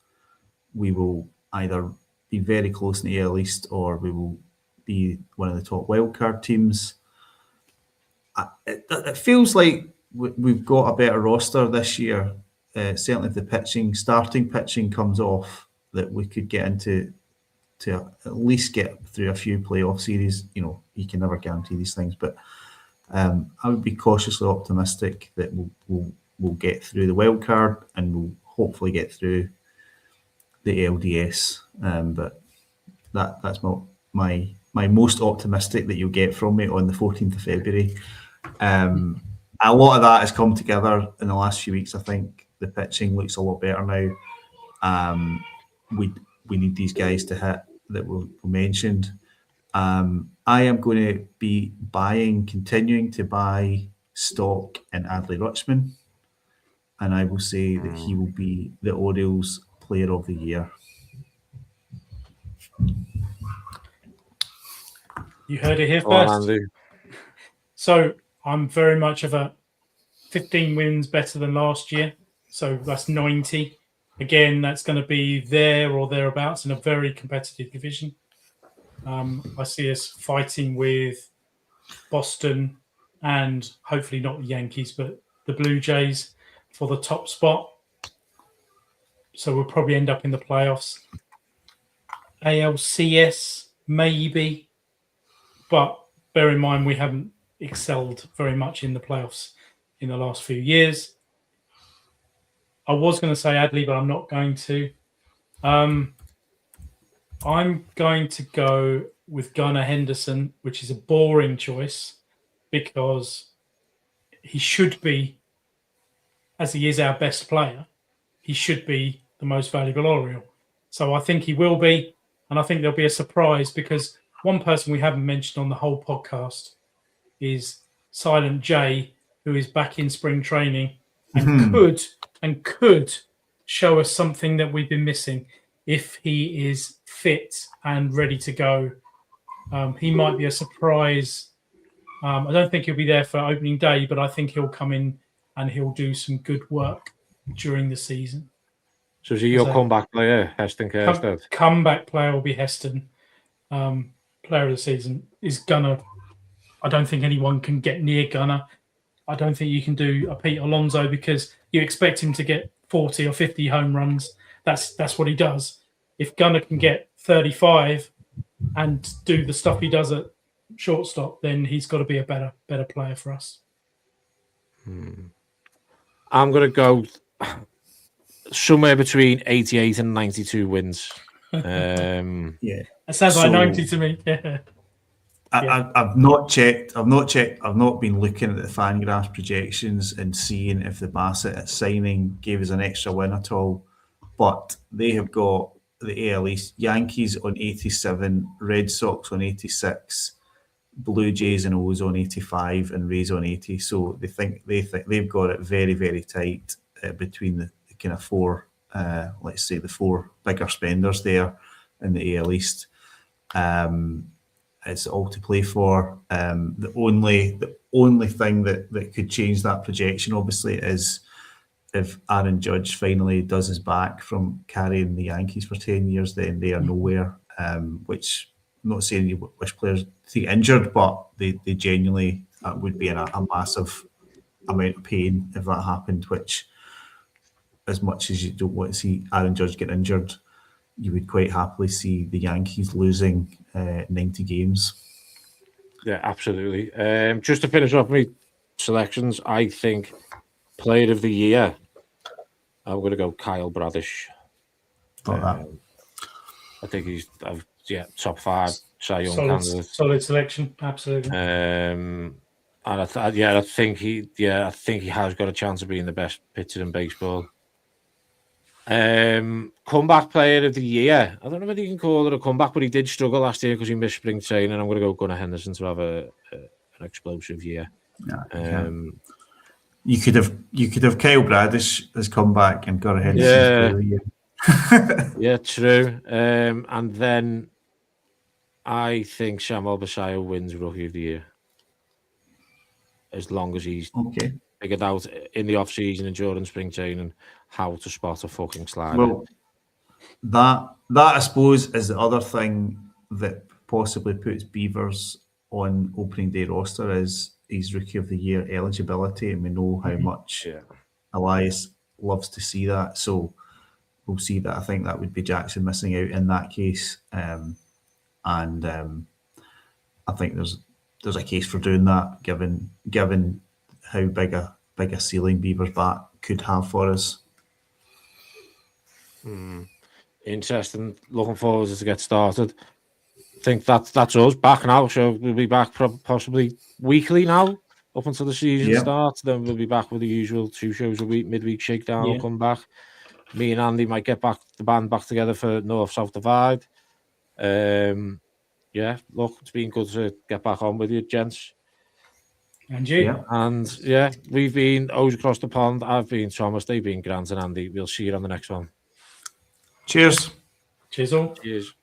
We will either be very close in the AL East or we will be one of the top wildcard teams. It feels like we've got a better roster this year. Certainly if the starting pitching comes off, that we could get into to at least get through a few playoff series. You can never guarantee these things, but I would be cautiously optimistic that we'll get through the wild card and we'll hopefully get through the LDS. But that's my most optimistic that you'll get from me on the 14th of February. A lot of that has come together in the last few weeks. I think the pitching looks a lot better now. We need these guys to hit that were mentioned. I am going to be continuing to buy stock in Adley Rutschman, and I will say that he will be the Orioles Player of the Year. You heard it here Go on, first. Andy. So I'm very much of a 15 wins better than last year. So that's 90. Again, that's going to be there or thereabouts in a very competitive division. I see us fighting with Boston and hopefully not the Yankees, but the Blue Jays for the top spot. So we'll probably end up in the playoffs. ALCS, maybe. But bear in mind, we haven't excelled very much in the playoffs in the last few years. I was going to say Adley, but I'm not going to. I'm going to go with Gunnar Henderson, which is a boring choice because he should be, as he is our best player, he should be the most valuable Oriole. So I think he will be, and I think there'll be a surprise because one person we haven't mentioned on the whole podcast is Silent J, who is back in spring training and could show us something that we've been missing if he is fit and ready to go. He might be a surprise. I don't think he'll be there for opening day, but I think he'll come in and he'll do some good work during the season. So is he your comeback player, Heston Kjerstad? Comeback player will be Heston. Player of the season is Gunnar. I don't think anyone can get near Gunnar. I don't think you can do a Pete Alonso because you expect him to get 40 or 50 home runs. That's what he does. If Gunnar can get 35 and do the stuff he does at shortstop, then he's got to be a better player for us. I'm going to go somewhere between 88 and 92 wins. Yeah, That sounds like 90 to me. Yeah. I've not checked. I've not been looking at the Fangraphs projections and seeing if the Bassett at signing gave us an extra win at all. But they have got the AL East: Yankees on 87, Red Sox on 86, Blue Jays and O's on 85, and Rays on 80. So they think they've got it very, very tight between the kind of four, let's say the four bigger spenders there in the AL East. It's all to play for. The only thing that could change that projection, obviously, is if Aaron Judge finally does his back from carrying the Yankees for 10 years, then they are nowhere. Which I'm not saying you wish players to get injured, but they genuinely would be in a massive amount of pain if that happened. Which, as much as you don't want to see Aaron Judge get injured, you would quite happily see the Yankees losing 90 games. Yeah, absolutely. Just to finish off my selections, I think Player of the Year, I'm going to go Kyle Bradish. I think he's top 5 Cy Young candidate. Solid selection, absolutely. And I think he has got a chance of being the best pitcher in baseball. Comeback Player of the Year. I don't know whether you can call it a comeback, but he did struggle last year because he missed spring training. I'm going to go Gunnar Henderson to have an explosive year. Yeah, you could have Kyle Bradish as comeback and Gunnar Henderson. Yeah, true. And then I think Samuel Basallo wins Rookie of the Year, as long as he's figured out in the off season and during spring training how to spot a fucking slider. Well, that I suppose is the other thing that possibly puts Beavers on opening day roster is his Rookie of the Year eligibility, and we know how much Elias loves to see that. So we'll see that. I think that would be Jackson missing out in that case, and I think there's a case for doing that given how big a ceiling Beavers bat could have for us. Interesting. Looking forward to get started. I think that's us back now. So we'll be back possibly weekly now up until the season starts. Then we'll be back with the usual 2 shows a week. Midweek shakedown will come back. Me and Andy might get the band back together for North-South Divide. Yeah, look, it's been good to get back on with you, gents. And you. Yeah. And yeah, we've been O's Across the Pond. I've been Thomas. They've been Grant and Andy. We'll see you on the next one. Cheers. Cheers all. Cheers.